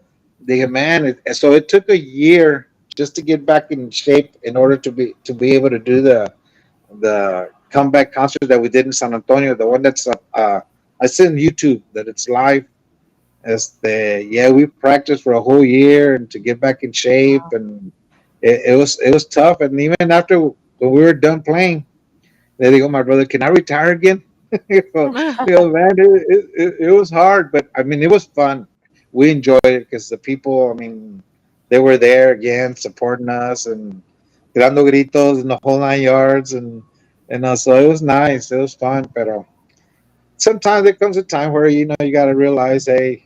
so it took a year just to get back in shape in order to be able to do the comeback concert that we did in San Antonio, the one that's I see on YouTube that it's live. Yeah, we practiced for a whole year and to get back in shape, and it was tough. And even after when we were done playing, they go, my brother, can I retire again? Man, it was hard, but I mean, it was fun. We enjoyed it because the people, I mean, they were there again supporting us and tirando gritos in the whole 9 yards, and so it was nice. It was fun, but sometimes there comes a time where you got to realize, hey,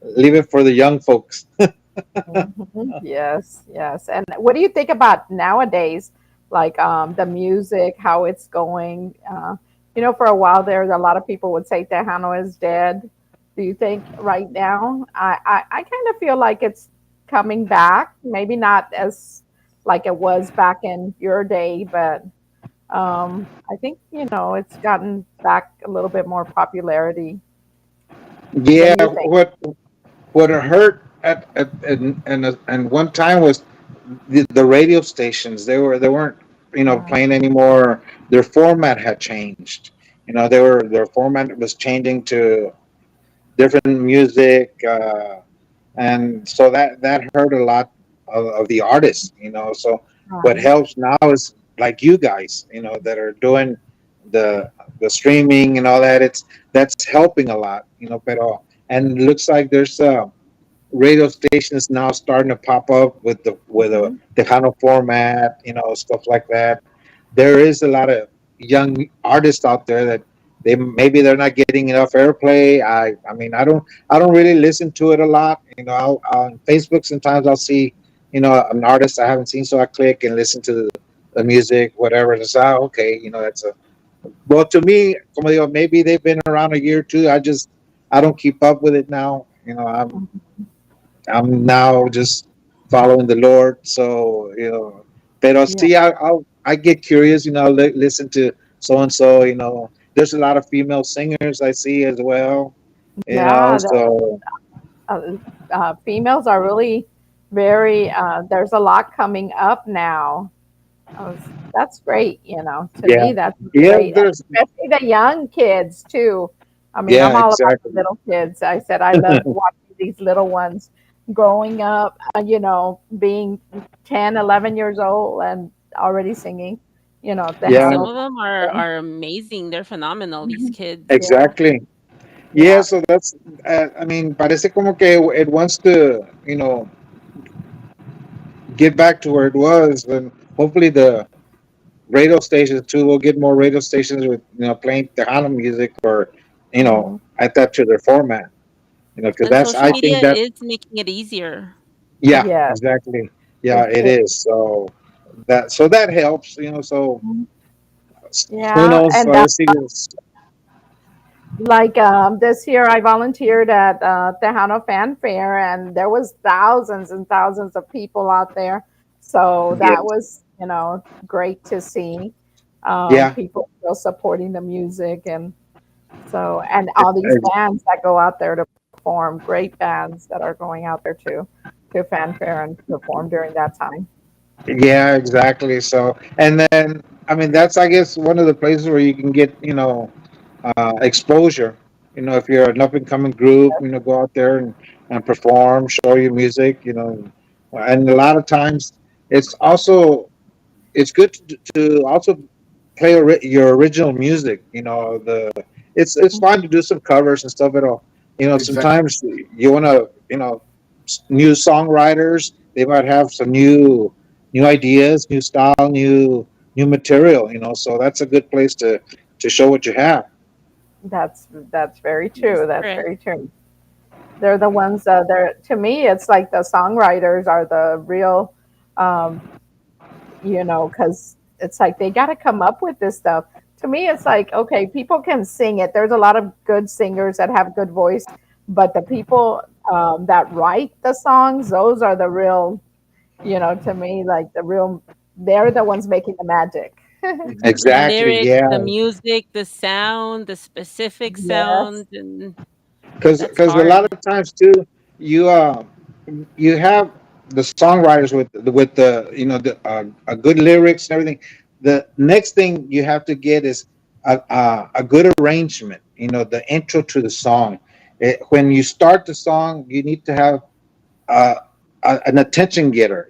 leave it for the young folks. Mhm. Yes, yes. And what do you think about nowadays, like the music, how it's going? For a while there, a lot of people would say Tejano is dead. Do you think right now? I kind of feel like it's coming back. Maybe not as like it was back in your day, but I think it's gotten back a little bit more popularity. What Yeah, do you think? what it hurt and one time was the radio stations. They weren't playing anymore. Their format had changed. Their format was changing to different music, and so that hurt a lot of the artists. So what Right. helps now is like you guys, that are doing the streaming and all that. That's helping a lot. Pero and it looks like there's radio stations now starting to pop up with a Mhm. Tejano format, stuff like that. There is a lot of young artists out there that they're not getting enough airplay. I mean, I don't really listen to it a lot. On Facebook sometimes I'll see an artist I haven't seen, so I click and listen to the music, whatever. It's okay, that's a well to me. Como digo, maybe they've been around a year or two. I don't keep up with it now. I'm now just following the Lord. So, pero Yeah. see, I get curious, listen to so and so, there's a lot of female singers I see as well, Yeah. so uh, Females are really very there's a lot coming up now. That's great. To Yeah. me, that's Yeah, great, and there's especially the young kids too. I mean, I'm yeah, all about the exactly. little kids. I said I love watching these little ones growing up. Being 10, 11 years old and already singing. And Yeah, some Tejano. of them are amazing. They're phenomenal, these kids. Yeah, exactly. Yeah, yeah. so that's I mean, parece como que it wants to, get back to where it was, and hopefully the radio stations too will get more radio stations with playing Tejano music or Mhm. add that to their format. Because And that's social I think media that is making it easier. yeah, Yes, exactly. Yeah, it it is. is. So that helps. So Mhm. who Yeah, knows? and Let's see. This. like this year, I volunteered at Tejano Fan Fair, and there was thousands and thousands of people out there. So that Yes. was, great to see. Yeah. People still supporting the music, and and all these Ex- bands that go out there to perform, great bands that are going out there to fanfare and perform during that time. Yeah, exactly. So, and then I mean, that's I guess one of the places where you can get exposure. If you're an up and coming group, go out there and perform, show your music. And a lot of times it's good to also play your original music. It's fine to do some covers and stuff. But Exactly. sometimes you want to new songwriters. They might have some new ideas, new style, new material. So that's a good place to show what you have. That's very That's true. That's correct. very true. They're the ones they're to me it's like the songwriters are the real um because it's like they got to come up with this stuff. To me it's like, okay, people can sing it. There's a lot of good singers that have good voice, but the people that write the songs, those are the real, to me, like the real, they're the ones making the magic. The Exactly. Exactly. lyrics, Yeah. the music, the sound, the specific Yes, sound, and Because that's a lot hard. of times too, you you have the songwriters with a good lyrics and everything. The next thing you have to get is a good arrangement. The intro to the song. When you start the song, you need to have uh, an attention getter.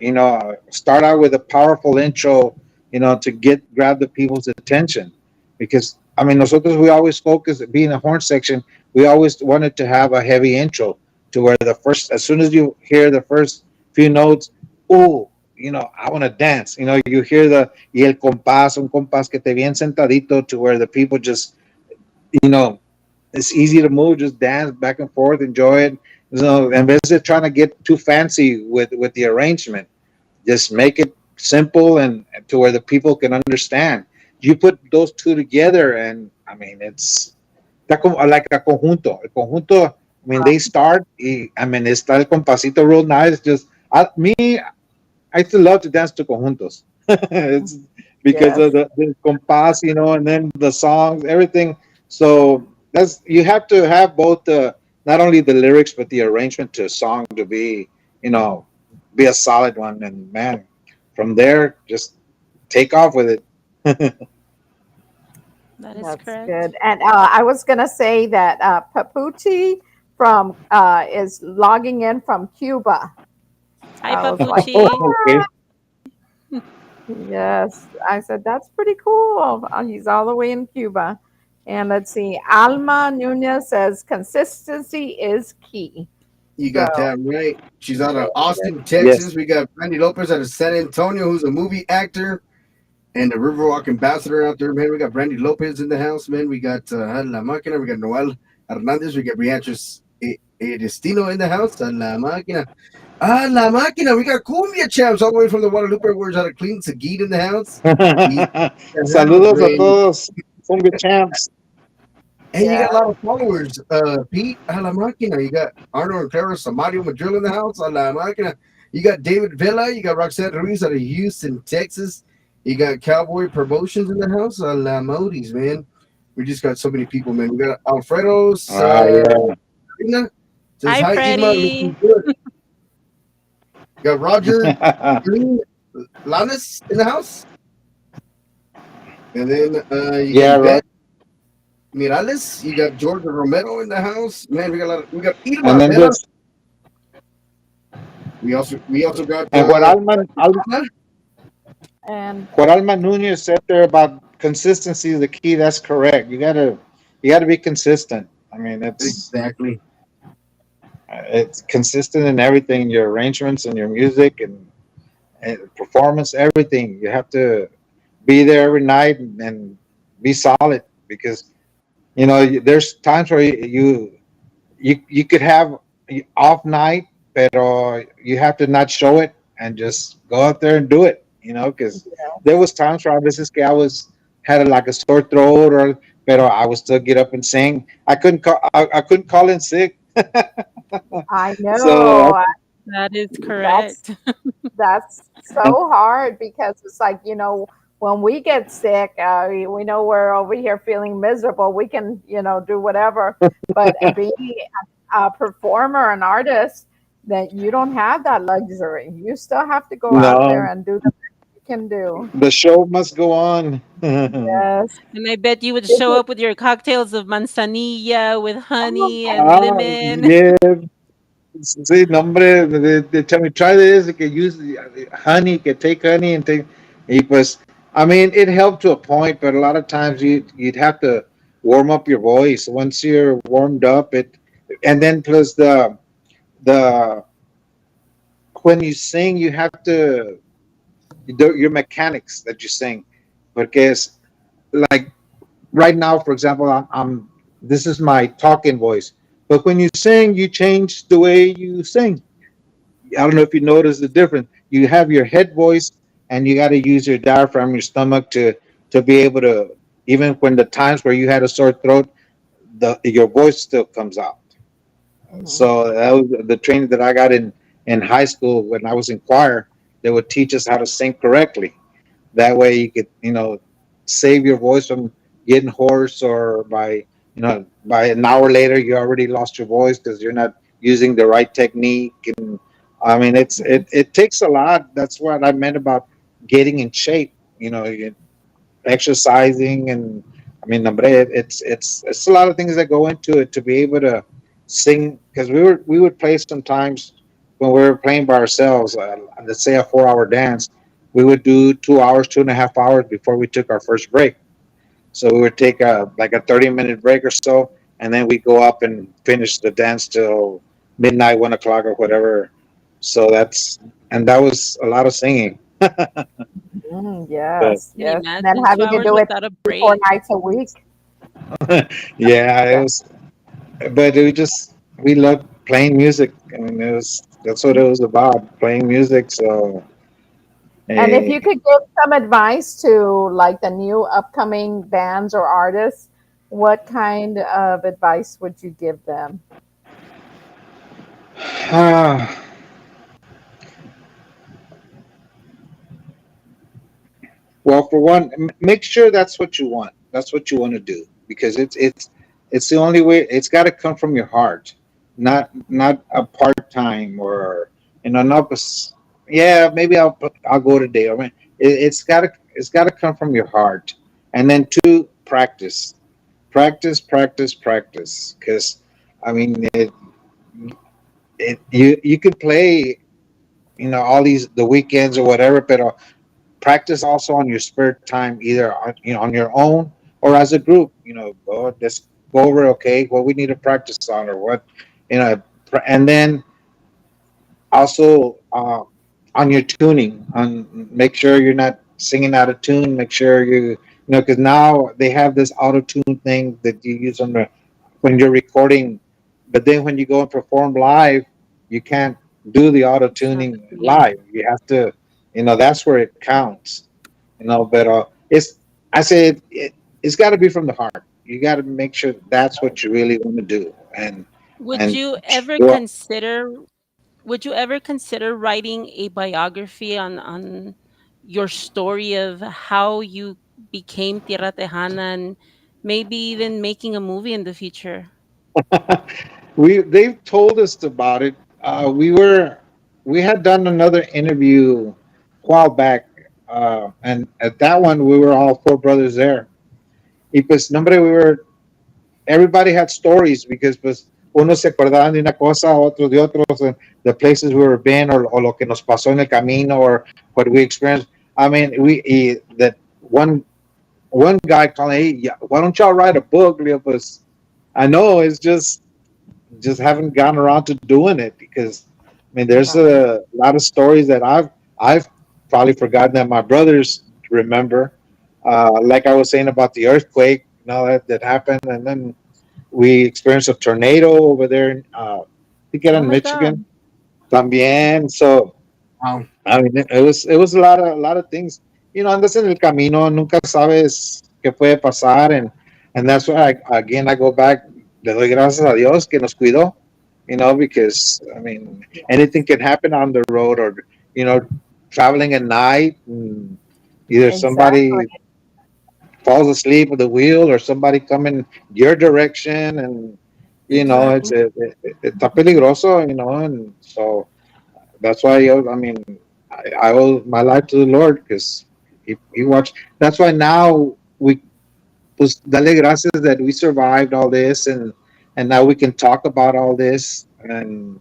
Start out with a powerful intro. To grab the people's attention, because I mean, nosotros we always focus. Being a horn section, we always wanted to have a heavy intro to where as soon as you hear the first few notes, oh, I want to dance. You hear y el compás, un compás que te bien sentadito to where the people just, you know, it's easy to move, just dance back and forth, enjoy it. So, in vez of trying to get too fancy with the arrangement, just make it simple and to where the people can understand. You put those two together, and I mean, it's like a conjunto. El conjunto, I mean, they start. I mean, está el compasito real nice. Just me, I still love to dance to conjuntos. It's because yes, of the compas, and then the songs, everything. So you have to have both the not only the lyrics but the arrangement to a song to you know, be a solid one. And man, from there, just take off with it. That is that's correct. good. And I was gonna say that Papuchi from is logging in from Cuba. Hi, I was like, Papuchi. Okay. yes. I said, that's pretty cool. He's all the way in Cuba. And let's see, Alma Nunez says consistency is key. You So, got that right. She's out of yes, Austin, Yes. Texas. We got Brandy Lopez out of San Antonio, who's a movie actor and the Riverwalk ambassador out there, man. We got Brandy Lopez in the house, man. We got La Máquina. We got Noel Hernandez. We got Beatriz Destino in the house. La Máquina. La Máquina. We got Cumbia champs all the way from the Guadalupe Warriors out of Clean Seguid in the house. In the house, Saludos a man. todos. Cumbia champs. And you yeah, got a lot of followers. Pete, a la máquina. You got Arnold and Clara Samario Madrid in the house, a la máquina. You got David Villa. You got Roxanne Ruiz out of Houston, Texas. You got Cowboy Promotions in the house, a la Modis, man. We just got so many people, man. We got Alfredo Yeah. Sarina. Says, Hi, hi, Ima. Freddie. Looking good. You got Roger Green Lanes in the house. And then you Yeah, got right. Bet Mirales. You got Georgia Romero in the house. Man, we got a lot. We got And Irma then Vera. this, We also got and And what Alma Nunez said there about consistency is the key. That's correct. You gotta be consistent. I mean, exactly. it's consistent in everything, your arrangements and your music and performance, everything. You have to be there every night and be solid because there's times where you could have a off night, pero you have to not show it and just go out there and do it. Because there was times where a veces que I was had like a sore throat or pero I would still get up and sing. I couldn't call in sick. I So know That is that's correct. that's so hard because it's like, when we get sick, we know we're over here feeling miserable. We can, do whatever. But being a performer, an artist, that you don't have that luxury. You still have to go out there no, and do the best you can do. the show must go on. Yes. And I bet you would Did show you- up with your cocktails of manzanilla with honey and Ah, lemon. yeah. See, nombre, they tell me try this. You can use honey, you can take honey and take. Y pues, I mean, it helped to a point, but a lot of times you'd have to warm up your voice. Once you're warmed up, and then plus the when you sing, you have to your mechanics that you sing, because like right now, for example, I'm this is my talking voice, but when you sing, you change the way you sing. I don't know if you notice the difference. You have your head voice, and you got to use your diaphragm, your stomach to be able to. Even when the times where you had a sore throat, your voice still comes out. Mhm. So that was the training that I got in high school when I was in choir. They would teach us how to sing correctly. That way, you could save your voice from getting hoarse, or by an hour later you already lost your voice because you're not using the right technique. And I mean, it takes a lot. That's what I meant about getting in shape. Exercising, and I mean, hombre, it's a lot of things that go into it to be able to sing. Because we would play sometimes when we were playing by ourselves. Let's say a 4-hour dance, we would do 2 hours, 2.5 hours before we took our first break. So we would take a 30-minute break or so, and then we go up and finish the dance till midnight, 1 o'clock or whatever. So that was a lot of singing. But Yes, Can you yes. And then imagine two having to hours do it without a 3, 4 nights break? a week. yeah, it Yeah. was. But we loved playing music. I mean, that's what it was about, playing music. So And if you eh, could give some advice to like the new upcoming bands or artists, what kind of advice would you give them? well, for one, make sure that's what you want. That's what you want to do, because it's the only way. It's got to come from your heart, not a part time, or not. Yeah, maybe I'll go today. I mean, it's got to come from your heart, and then two, practice, practice, practice, practice. Because I mean, you could play all these the weekends or whatever, but practice also on your spare time, either on your own or as a group. Let's go over, okay, what we need to practice on, or what, and then also on your tuning, on make sure you're not singing out of tune. Make sure because now they have this auto tune thing that you use when you're recording, but then when you go and perform live, you can't do the auto It's not the tuning same. live. You have to, that's where it counts. But I say it's got to be from the heart. You got to make sure that's what you really want to do, Would and you ever well, consider would you ever consider writing a biography on your story of how you became Tierra Tejana, and maybe even making a movie in the future? they've told us about it. We had done another interview a while back. And at that one, we were all four brothers there. Y pues, no, hombre, we were, everybody had stories because, pues, unos se acordaban de una cosa, otros de otros, and the places we were been, or lo que nos pasó en el camino, or what we experienced. I mean, that one guy called, hey, yeah, why don't y'all write a book? Le digo, pues, I know it's just haven't gotten around to doing it because I mean there's Right. a lot of stories that I've probably forgotten that my brothers remember. Like I was saying about the earthquake, that happened, and then we experienced a tornado over there in I think Oh in my God. Michigan. También. So Wow. I mean, it was a lot of things. Andas en el camino, nunca sabes qué puede pasar, and that's why again I go back. Le doy gracias a Dios que nos cuidó. Because I mean, anything can happen on the road, or you know, traveling at night. And either Exactly. somebody falls asleep at the wheel, or somebody coming your direction, and it's Exactly. está peligroso. And so that's why I mean I owe my life to the Lord because he watched. That's why now we pues dale gracias that we survived all this, and now we can talk about all this, and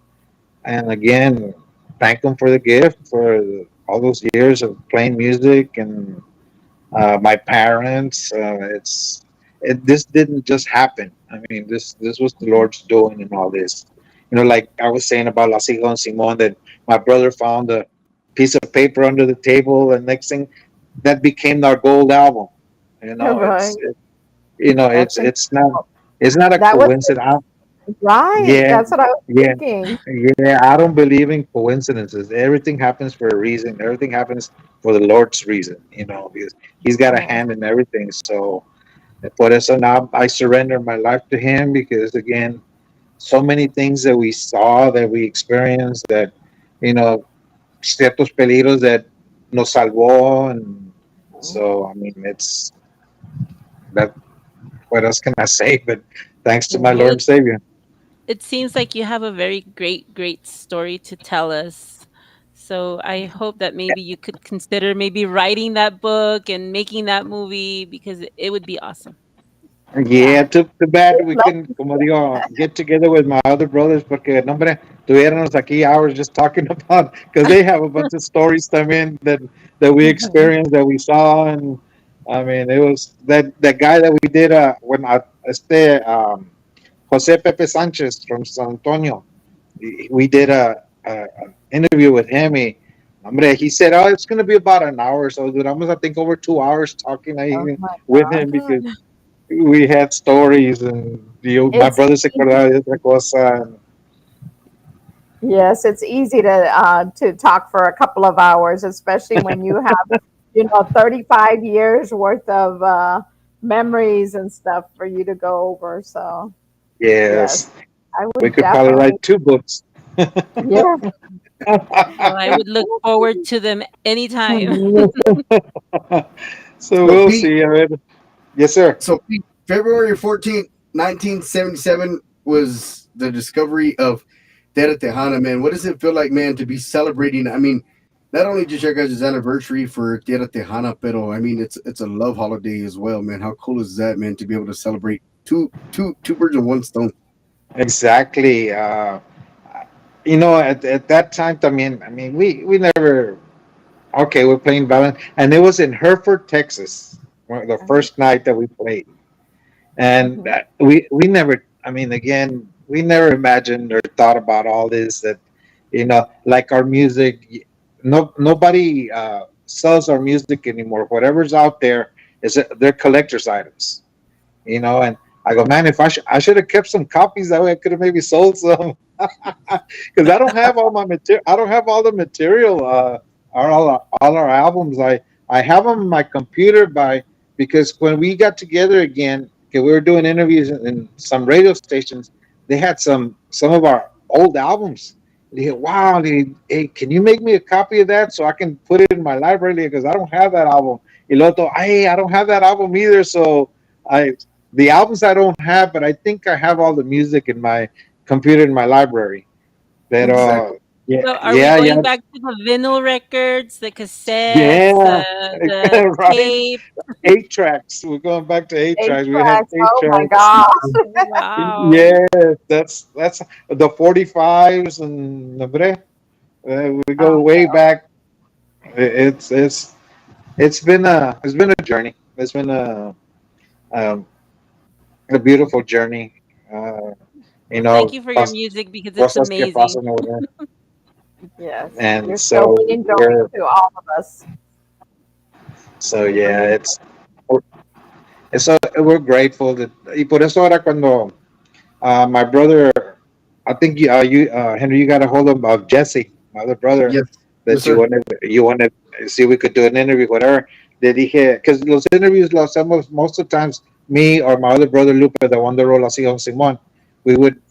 again thank him for the gift for all those years of playing music, and my parents. This didn't just happen. I mean, this was the Lord's doing in all this. Like I was saying about La Siga and Simon, that my brother found a piece of paper under the table, and next thing that became our gold album. You know, Right. it's it, you know, That's it's not a that was coincidence. right. Yeah, That's what I was yeah, thinking. yeah. I don't believe in coincidences. Everything happens for a reason. Everything happens for the Lord's reason. Because He's got a Yes. hand in everything. So, por eso now I surrender my life to Him, because again, so many things that we saw, that we experienced, that you know, ciertos peligros that nos salvó, and so I mean, it's that. What else can I say? But thanks to my Well, Lord and Savior. it seems like you have a very great story to tell us. So I hope that maybe you could consider maybe writing that book and making that movie because it would be awesome. Yeah, Yeah. too bad we We'd love couldn't, to como digo, get together with my other brothers, porque, no, hombre, tuviéramos aquí hours just talking about, because they have a bunch of stories también that we Mhm. experienced, that we saw, and I mean, it was that guy that we did, when Jose Pepe Sanchez from San Antonio, we did a interview with him. Hombre, he said, oh, it's going to be about an hour, so duramos, I think, over 2 hours talking Oh my with God. him, because we had stories, and my It's brother se easy. acordaba de otra cosa. Yes, it's easy to talk for a couple of hours, especially when you have, 35 years worth of memories and stuff for you to go over. So, yes, Yes, I we would could probably definitely. write two books. Yeah. Well, I would look forward to them anytime. So So we'll Pete, see. Yes, sir. so Pete, February 14th, 1977 was the discovery of Tierra Tejana, man. What does it feel like, man, to be celebrating? I mean, not only just your guys' anniversary for Tierra Tejana, pero I mean it's a love holiday as well, man. How cool is that, man, to be able to celebrate two birds in one stone? Exactly. At that time, I mean, we never. Okay, we're playing Valorant, and it was in Hereford, Texas, the first night that we played. And Mhm. we never, I mean, again, we never imagined or thought about all this, that like our music, nobody sells our music anymore. Whatever's out there they're collector's items. And I go, man, if I should have kept some copies, that way I could have maybe sold some. Because I don't have all my material. I don't have all the material. All our albums. I have them on my computer, because when we got together again, okay, we were doing interviews in some radio stations. They had some of our old albums. They go, wow, hey, can you make me a copy of that so I can put it in my library, because I don't have that album. Y luego, hey, I don't have that album either. So I the albums I don't have, but I think I have all the music in my computer in my library. But Exactly. Yeah, So are we yeah, going yeah, back to the vinyl records, the cassettes, yeah. the Right. tape? 8 tracks. We're going back to eight Eight tracks. We had tracks. eight Oh my tracks. gosh. Wow. Yeah, that's the 45s and hombre, we go Oh, way back. It's been a journey. It's been um, a beautiful journey. Uh, Well, thank you for your pas- music because it's cosas que amazing. pasan over, yes. and You're still so bringing joy to all of us. You're yeah, bringing we're grateful that y por eso ahora cuando my brother, I think Henry, you got a hold of Jesse, my other brother, Yes, yes, that sir. you want to see if we could do an interview, whatever. Le dije, because los interviews los hacemos most of the times, me or my other brother Lupe, the one that roll así on Simon, we would,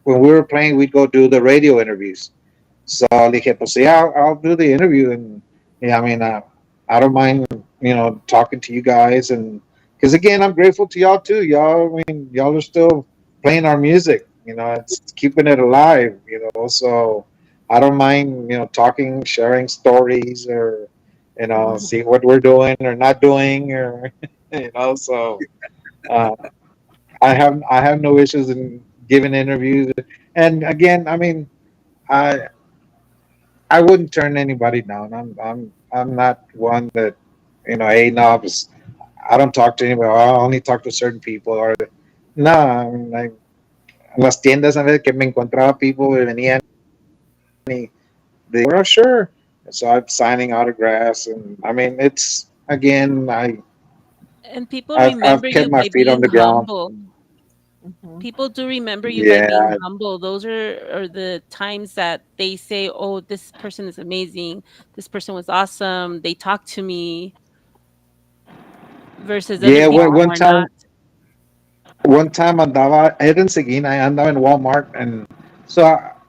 when we were playing, we'd go do the radio interviews. So le dije, pues yeah, I'll do the interview. And yeah, I mean, I don't mind, talking to you guys. And because again, I'm grateful to y'all too. Y'all, I mean, y'all are still playing our music. It's keeping it alive. So I don't mind, talking, sharing stories, or see what we're doing or not doing, or So uh, I have no issues in giving interviews. And again, I mean, I I wouldn't turn anybody down. I'm not one that, hey, no, I don't talk to anybody. I only talk to certain people. Or no, I mean, like en las tiendas a veces que me encontraba people y venían y they were sure. So I'm signing autographs, and I mean, it's again, And people I've remember kept you my by feet on being the ground. humble. Mhm. People do remember you by being Yeah, humble. Those are the times that they say, "Oh, this person is amazing. This person was awesome. They talked to me," versus other yeah. people One who are not. time I andaba in Walmart, and so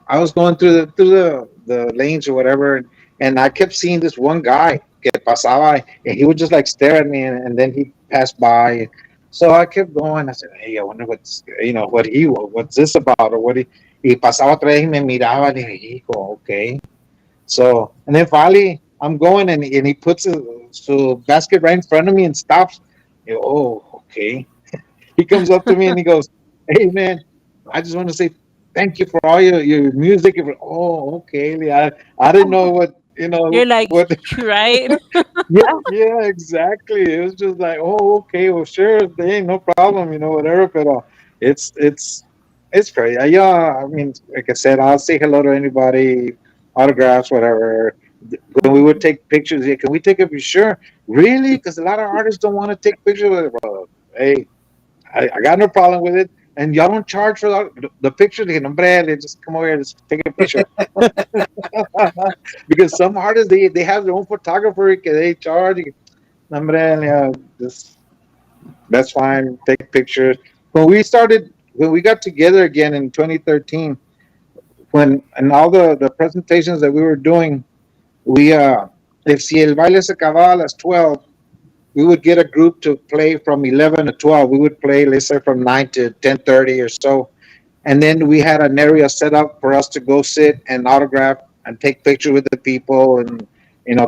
I was going through the lanes or whatever, and I kept seeing this one guy que pasaba, and he would just like stare at me, and then he passed by. So I kept going. I said, "Hey, I wonder what's this about, or what he." Y pasaba otra vez y me miraba, y dije, "Hijo, okay." So, and then finally, I'm going, and he puts a basket right in front of me and stops. Oh, okay. He comes up to me and he goes, "Hey man, I just want to say thank you for all your music." Oh, okay. I didn't know You're like, what. right? Yeah, yeah, exactly. It was just like, oh, okay, well, sure, thing, no problem, whatever. But it's crazy. Yeah, I mean, like I said, I'll say hello to anybody, autographs, whatever. When we would Mhm. take pictures, yeah, can we take a picture? Sure, really? Because a lot of artists don't want to take pictures with it, bro. Hey, I got no problem with it. And y'all don't charge for the picture. They hombre, they just come over here, just take a picture. Because some artists they have their own photographer. They charge. Hombre, yeah, just that's fine. Take pictures. When we got together again in 2013, when and all the presentations that we were doing, we if si el baile se acababa a las 12, we would get a group to play from 11 to 12. We would play, let's say, from 9 to 10:30 or so. And then we had an area set up for us to go sit and autograph and take pictures with the people, and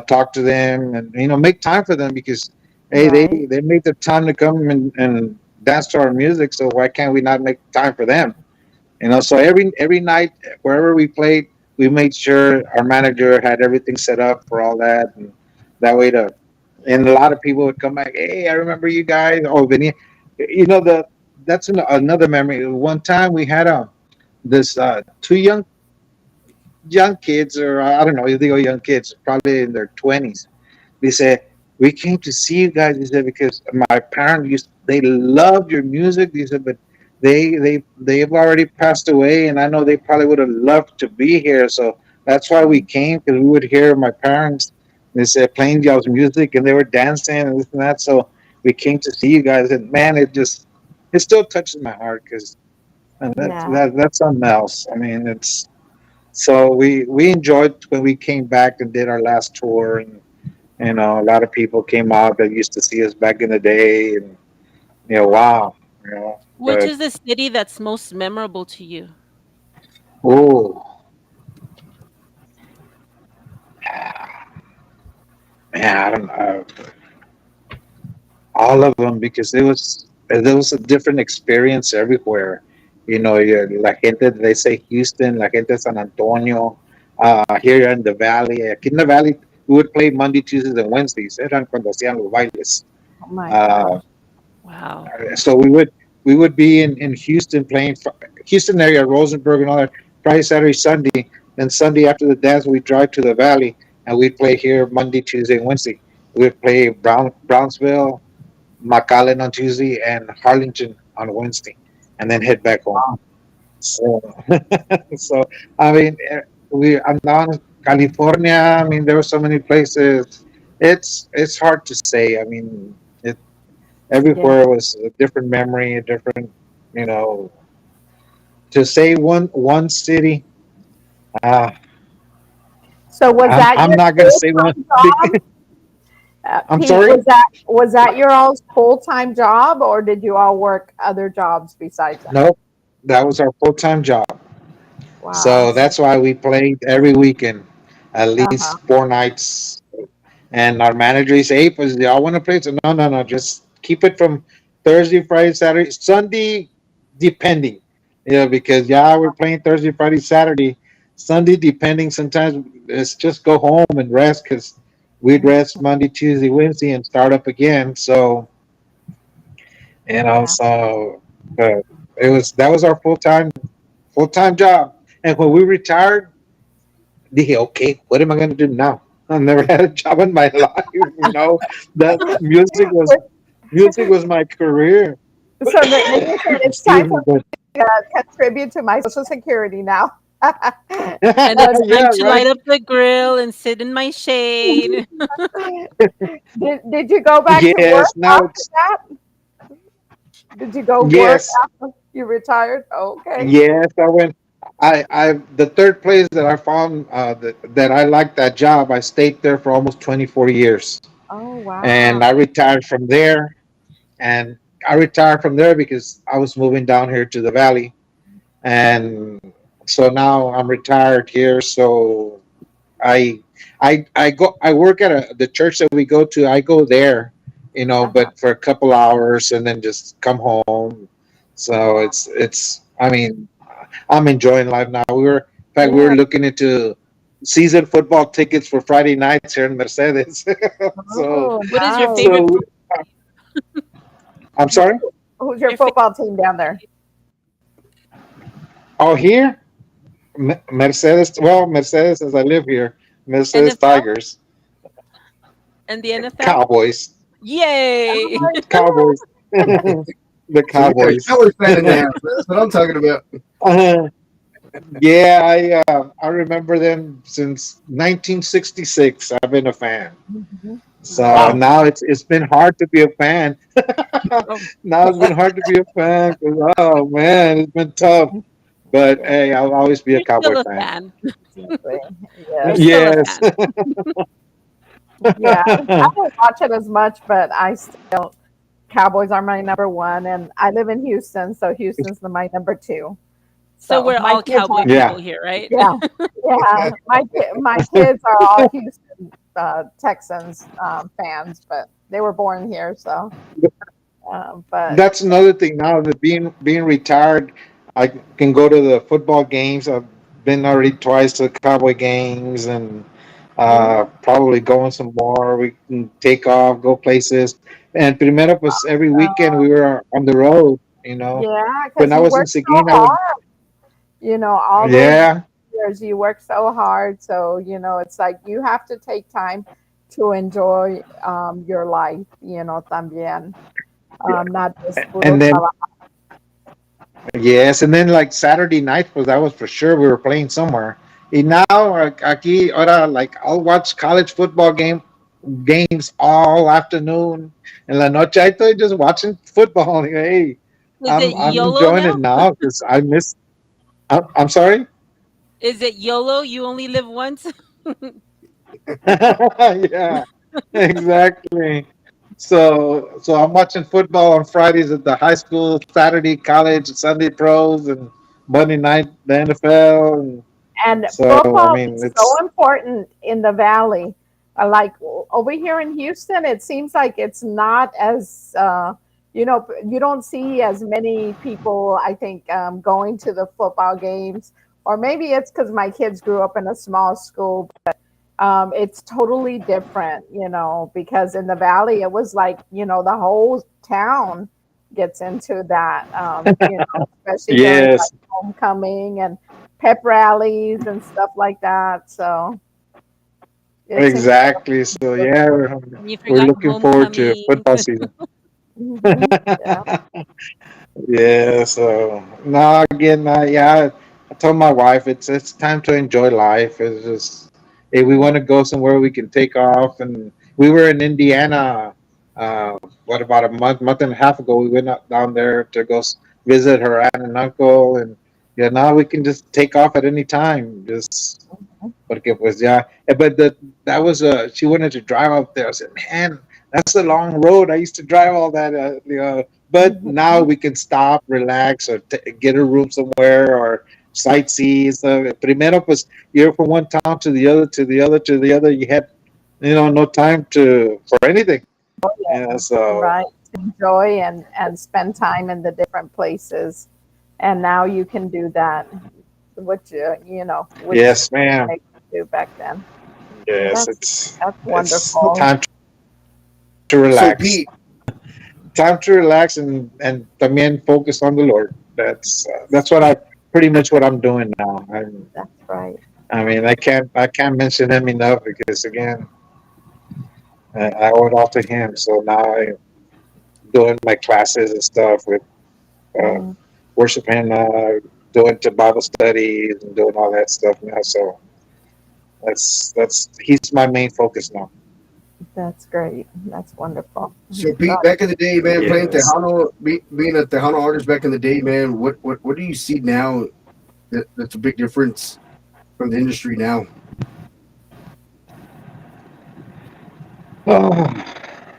talk to them, and make time for them, because hey, Right. they make the time to come and dance to our music, so why can't we not make time for them? So every night, wherever we played, we made sure our manager had everything set up for all that, and that way to. And a lot of people would come back. Hey, I remember you guys. Oh, Vinny, that's another memory. One time we had this two young kids, or I don't know, they were young kids, probably in their 20s. They said, "We came to see you guys." They said, "Because my parents they loved your music." They said, "But they've already passed away, and I know they probably would have loved to be here. So that's why we came, because we would hear my parents." They said, playing y'all's music, and they were dancing and this and that. So we came to see you guys, and man, it still touches my heart, because Yeah. that's something else. I mean, it's so we enjoyed when we came back and did our last tour, and a lot of people came out that used to see us back in the day, and wow, Which but is the city that's most memorable to you? oh, man, I don't know, all of them, because there was a different experience everywhere. You know, la gente, they say Houston, la gente de San Antonio, here in the valley. Aquí in the valley, we would play Monday, Tuesdays, and Wednesdays. Eran cuando hacían los bailes. Oh my Uh, gosh. Wow. so we would be in Houston playing Houston area, Rosenberg and all that, Friday, Saturday, Sunday. Then Sunday after the dance, we drive to the valley and we'd play here Monday, Tuesday, and Wednesday. We'd play Brownsville, McAllen on Tuesday, and Harlingen on Wednesday, and then head back home. So, so I mean, we I'm down in California. I mean, there were so many places. It's hard to say. I mean, Yeah. everywhere was a different memory, a different, you know, to say one city. Uh, So was that I'm your not gonna full say one. time job? I'm Pete, sorry. was that your all's full time job, or did you all work other jobs besides that? Nope, that was our full time job. Wow. So that's why we played every weekend, at Uh huh. least 4 nights. And our manager is, hey, pues, do y'all want to play? So no, no, no, just keep it from Thursday, Friday, Saturday, Sunday, depending. Because yeah, we're playing Thursday, Friday, Saturday, Sunday, depending. Sometimes it's just go home and rest because we'd rest Monday, Tuesday, Wednesday, and start up again. So Yeah. so but that was our full time job. And when we retired, dije, okay, what am I going to do now? I've never had a job in my life. That music was my career. So then you said it's time Excuse me, for but me to contribute to my Social Security now. And it's time yeah, to right. light up the grill and sit in my shade. Did you go back to work Yes, now after it's that? Did you go work yes, after you retired? Okay. yes. I went. I the third place that I found that I liked that job. I stayed there for almost 24 years, Oh and wow. I retired from there. And I retired from there because I was moving down here to the valley, and so now I'm retired here. So I I work at the church that we go to. I go there, Uh-huh. but for a couple hours and then just come home. So Yeah. it's I mean, I'm enjoying life now. In fact, we Yeah. were looking into season football tickets for Friday nights here in Mercedes. so Oh, What is your nice. favorite so I'm sorry. Who's your your favorite football team down there? Oh, here Mercedes. Well, Mercedes, as I live here, Mercedes NFL Tigers, and the NFL? Cowboys, Yay! Cowboys, the So we got a Cowboys. Cowboys fan in the house. That's what I'm talking about. Uh, yeah, I remember them since 1966. I've been a fan. Mhm. So Wow. Wow. now it's been hard to be a fan. Oh, Now it's been hard to be a fan 'cause, oh man, it's been tough. But Yeah, hey, I'll always be a you're Cowboy still a fan. fan. exactly. You're Yes. still a Yes. fan. Yeah. I don't watch it as much, but I still Cowboys are my number one, and I live in Houston, so Houston's my number two. So So we're my all kids cowboy are, Yeah. people here, right? yeah, yeah. My kids are all Houston Texans fans, but they were born here, so. But That's another thing now that being retired, I can go to the football games. I've been already twice to the Cowboy games, and yeah, probably going some more. We can take off, go places. And primero, pues every weekend we were on the road. yeah, When because I you was in work so Seguin, I would. hard. All those Yeah, years you work so hard, so it's like you have to take time to enjoy your life. También. Not just puro and then trabajo. yes, and then like Saturday night, pues that was for sure we were playing somewhere. And now aquí ahora like I'll watch college football games all afternoon. En la noche, I estoy just watching football. Hey, Is it I'm YOLO enjoying it now? now because I miss. I'm sorry. Is it YOLO? You only live once? Yeah, exactly. So I'm watching football on Fridays at the high school, Saturday college, Sunday pros, and Monday night the NFL. And And so I football mean, is so it's important in the valley. like over here in Houston, it seems like it's not as you don't see as many people. I think going to the football games, or maybe it's because my kids grew up in a small school. It's totally different, because in the valley it was like the whole town gets into that, especially during like Yes, homecoming and pep rallies and stuff like that. So it's incredible. exactly. So yeah, You we're forgot looking forward to homecoming. football season. Hmm. Yeah. Yeah, so no, again, yeah, I told my wife it's time to enjoy life. It's just if we want to go somewhere, we can take off. And we were in Indiana, what about a month and a half ago? We went out down there to go visit her aunt and uncle, and yeah, now we can just take off at any time. Just porque pues ya, but that was she wanted to drive up there. I said, man, that's a long road. I used to drive all that, but now Mhm. we can stop, relax, or get a room somewhere or sightsee. So primero, pues you're from one town to the other, to the other, to the other. You had, no time to for anything. Yeah, so Right. To enjoy and spend time in the different places. And now you can do that, which yes, ma'am. they could do back then. Yes, That's that's it's wonderful. time to So relax. Pete, Time to relax and también focus on the Lord. That's what I pretty much what I'm doing now. That's right. I mean, I can't mention him enough because again, I owe it all to him. So now I'm doing my classes and stuff with uh, Mm, worship and doing to Bible studies and doing all that stuff now. So that's he's my main focus now. that's great. That's wonderful. so Pete, God, back in the day, man, playing Yes. Tejano, being a Tejano artist back in the day, man, what do you see now that's a big difference from the industry now? Oh,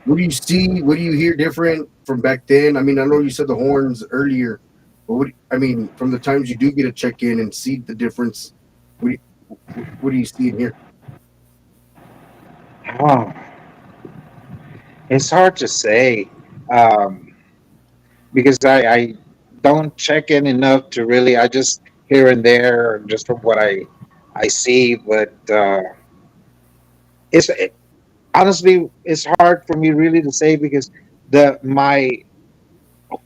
What do you see? What do you hear different from back then? I mean, I know you said the horns earlier, but I mean, from the times you do get a check in and see the difference, what do what do you see in here? oh, it's hard to say. Um, because I don't check in enough to really. I just here and there, just from what I see. But it, honestly, it's hard for me really to say because the my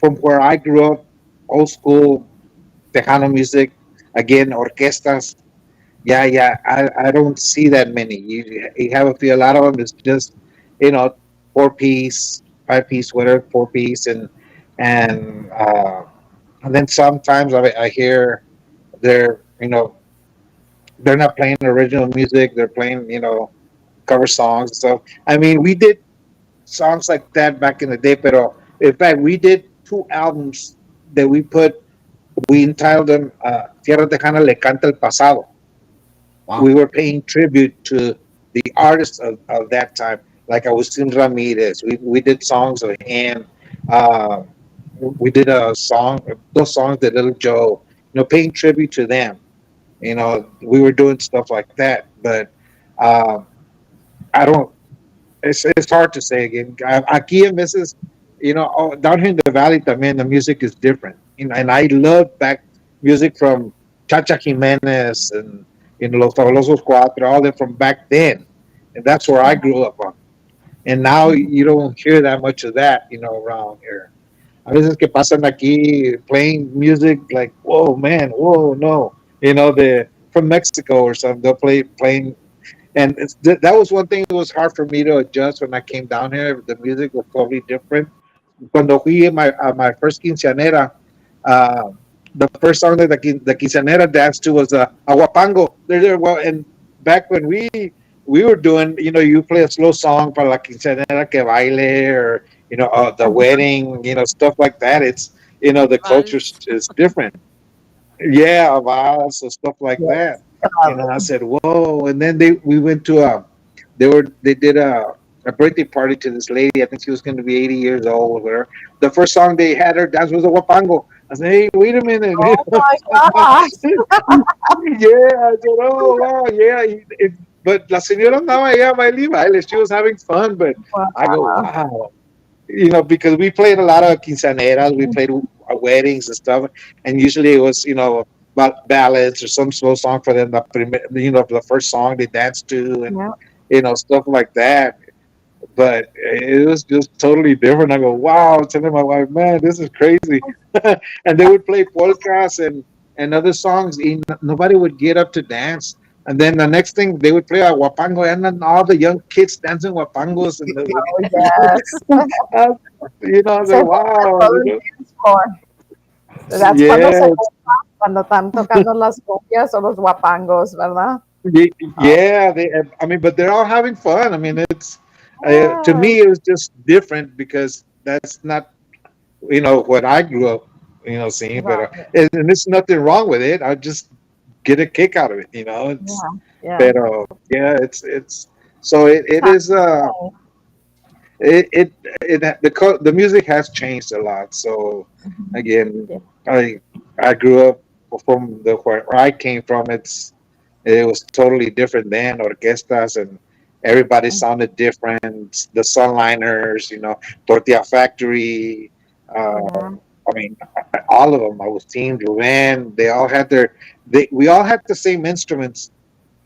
from where I grew up, old school Tejano music, again orquestas. Yeah, yeah, I don't see that many. You have a few. A lot of them is just you know 4 piece, 5 piece, whatever 4 piece, and then sometimes I hear they're they're not playing original music. They're playing cover songs and stuff. I mean, we did songs like that back in the day, pero in fact we did 2 albums that we entitled them Tierra Tejana Le Canta el Pasado. Wow. We were paying tribute to the artists of that time, like Agustin Ramirez. We did songs of him. Uh, we did a song, those songs that Little Joe, paying tribute to them. We were doing stuff like that, but um, I don't. It's hard to say again. Aquí en veces, down here in the valley, también the music is different. And I love back music from Chacha Jimenez and Los Fabulosos Cuatro, all that from back then, and that's where I grew up on. And now mhm. you don't hear that much of that, around here. A veces que pasan aquí playing music like, whoa, man, whoa, no, the from Mexico or something. They'll playing and that was one thing that was hard for me to adjust when I came down here. The music was totally different. Cuando fui a my first quinceanera, uh, the first song that the quinceanera danced to was Aguapango. Well, and back when we were doing, you play a slow song para la quinceanera que baile, or the wedding, stuff like that. It's the culture Vals. is different. Yeah, vals and stuff like that. Yes. Love I it. said, whoa. And then we went to they did a birthday party to this lady. I think she was going to be 80 years old or whatever. The first song they had her dance was a wapango. I said, hey, wait a minute. Oh my gosh. Yeah, I said, oh wow, yeah. But la señora andaba allá baile y baile. She was having fun, but I go, Wow. wow. Because we played a lot of quinceaneras, we played weddings and stuff, and usually it was, ballads or some slow song for them. The first song they danced to, and Yeah. stuff like that. But it was just totally different. I go, wow! Telling my wife, man, this is crazy. And they would play polkas and other songs. And nobody would get up to dance. And then the next thing they would play a wapango, and then all the young kids dancing wapangos, and Oh, yes. I was So like, that's wow, what we dance for. So that's cuando se yes, juntan, cuando están tocando las cumbias o los guapangos, ¿verdad? Oh, yeah. I mean, but they're all having fun. I mean, it's to yeah. me, it was just different because that's not what I grew up seeing. But Right. and there's nothing wrong with it. I just get a kick out of it. It's Yeah. Yeah. but yeah, it's so it Time is the music has changed a lot. So Mhm. again, Yeah. I I grew up from where I came from. It was totally different then, orquestas, and everybody sounded different. The Sunliners, Tortilla Factory. Yeah. I mean, all of them. I was Team Duran. They all had we all had the same instruments,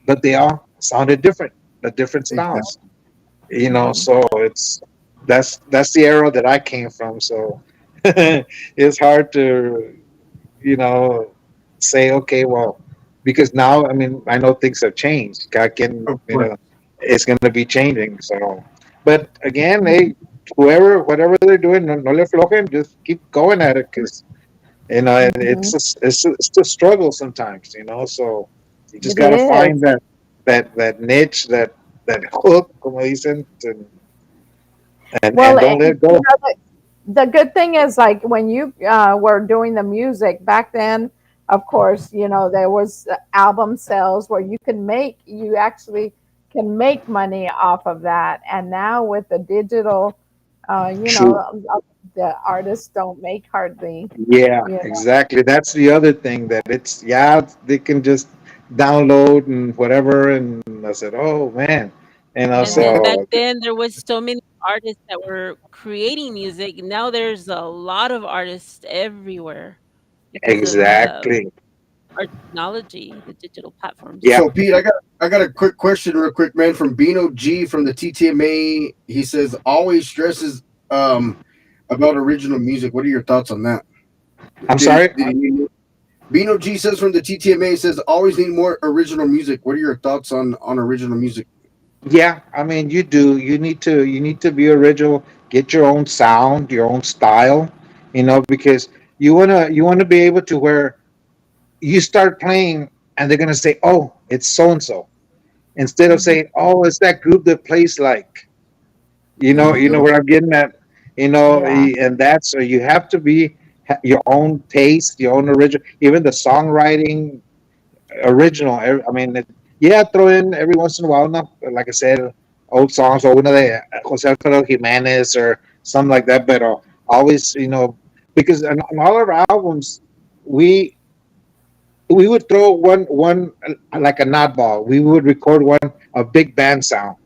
but they all sounded different, the different styles. Exactly. Mhm. So that's the era that I came from. So it's hard to you know, say, okay, well, because now, I mean, I know things have changed. God can, Of course. it's going to be changing. So, but again, whatever they're doing, no le flojen, just keep going at it because, Mhm. it's a struggle sometimes, So you just It got to find is. that niche, that hook, como dicen, Well, and and don't let it you go. know, the good thing is like when you were doing the music back then, of course, there was album sales where you actually can make money off of that. And now with the digital, True. the artists don't make hardly, Yeah, you know. exactly. That's the other thing that they can just download and whatever. And I said, oh man, And then Yeah. back so then, there was so many artists that were creating music. Now there's a lot of artists everywhere because of exactly. our technology, the digital Yeah. platforms. So Pete, I got a quick question, real quick, man, from Bino G from the TTMA. He says always stresses about original music. What are your thoughts on that? I'm Did he sorry. did he need Bino G says from the TTMA says always need more original music. What are your thoughts on original music? Yeah, I mean, you do. You need to be original. Get your own sound, your own style. Because you wanna be able to where you start playing and they're gonna say, oh, it's so and so, instead of Mhm. saying, oh, it's that group that plays like. There you You know go. where I'm getting at. Yeah. And that's so you have to be your own taste, your own original. Even the songwriting, original. I mean, yeah, throw in every once in a while. Not like I said, old songs or una de Jose Alfredo Jimenez or something like that. But always, because on all our albums, we we would throw one like a oddball. We would record a big band sound,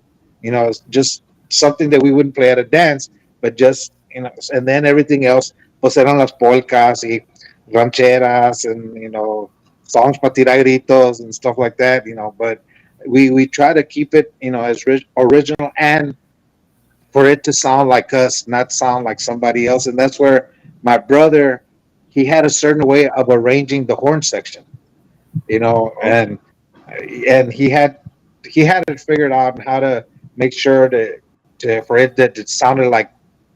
just something that we wouldn't play at a dance, but just and then everything else, pues eran las polcas y rancheras and songs para tirar gritos and stuff like that, But we try to keep it, as original and for it to sound like us, not sound like somebody else, and that's where my brother he had a certain way of arranging the horn section, Okay, and he had it figured out how to make sure to for it that it sounded like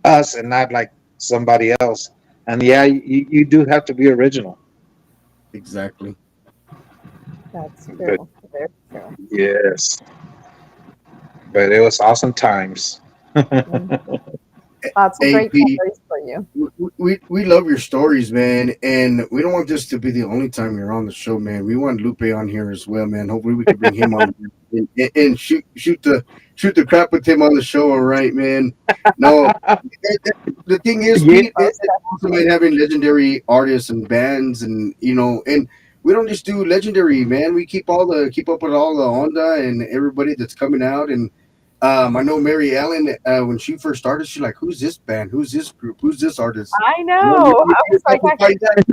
us and not like somebody else. And yeah, you do have to be original. exactly. That's But true. Very true. yes, but it was awesome times. Mhm. Lots of great AP, memories for you. we love your stories, man, and we don't want this to be the only time you're on the show, man. We want Lupe on here as well, man. Hopefully, we could bring him on and shoot the crap with him on the show. All right, man. No, the thing is, Yeah, Pete, it's awesome, man, having legendary artists and bands, and we don't just do legendary, man. We keep up with all the Honda and everybody that's coming out. And I know Mary Ellen when she first started, she's like, "Who's this band? Who's this group? Who's this artist?" I You know, know. you I was keep up like, with like that.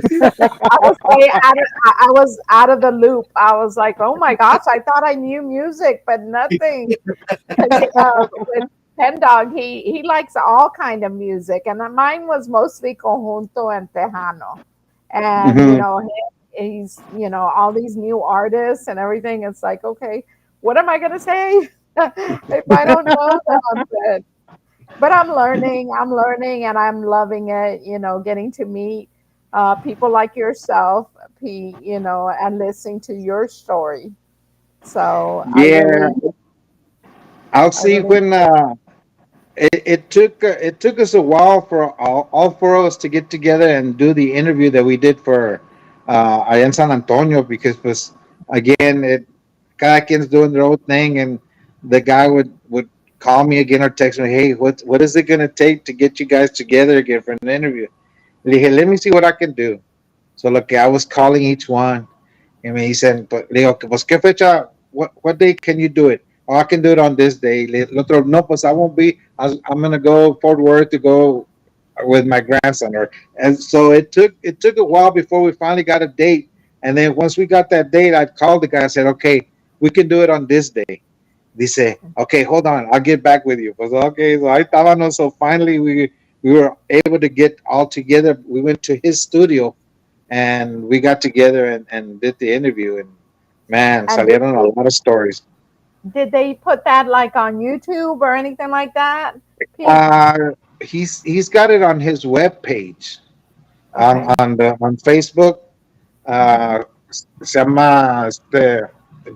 I was way out of, I was out of the loop. I was like, oh my gosh, I thought I knew music, but nothing. Because with Pen Dog, he likes all kind of music, and mine was mostly conjunto and tejano, and Hmm. he's all these new artists and everything. It's like, okay, what am I gonna say if I don't know them? But I'm learning, and I'm loving it. Getting to meet people like yourself, Pete. And listening to your story. So Yeah, I'll I see really when it took us a while for all four of us to get together and do the interview that we did for allá en San Antonio because pues again cada quien doing their own thing and the guy would call me again or text me, hey, what is it gonna take to get you guys together again for an interview? Le dije, let me see what I can do. So look, I was calling each one. Y me dicen, pues, le digo, pues, ¿qué fecha? What day can you do it? Oh, I can do it on this day. El otro, no, pues, I won't be. I'm going to go Fort Worth to go with my grandson. And so it took a while before we finally got a date. And then once we got that date, I called the guy and said, okay, we can do it on this day. Dice, okay, hold on, I'll get back with you. Pues, okay, so I estábamos, so finally we were able to get all together. We went to his studio and we got together and did the interview and man, and did salieron a they lot of stories. did they put that like on YouTube or anything like that, Pete? Uh, he's got it on his web page Okay. on Facebook. Hmm. Uh, Se llama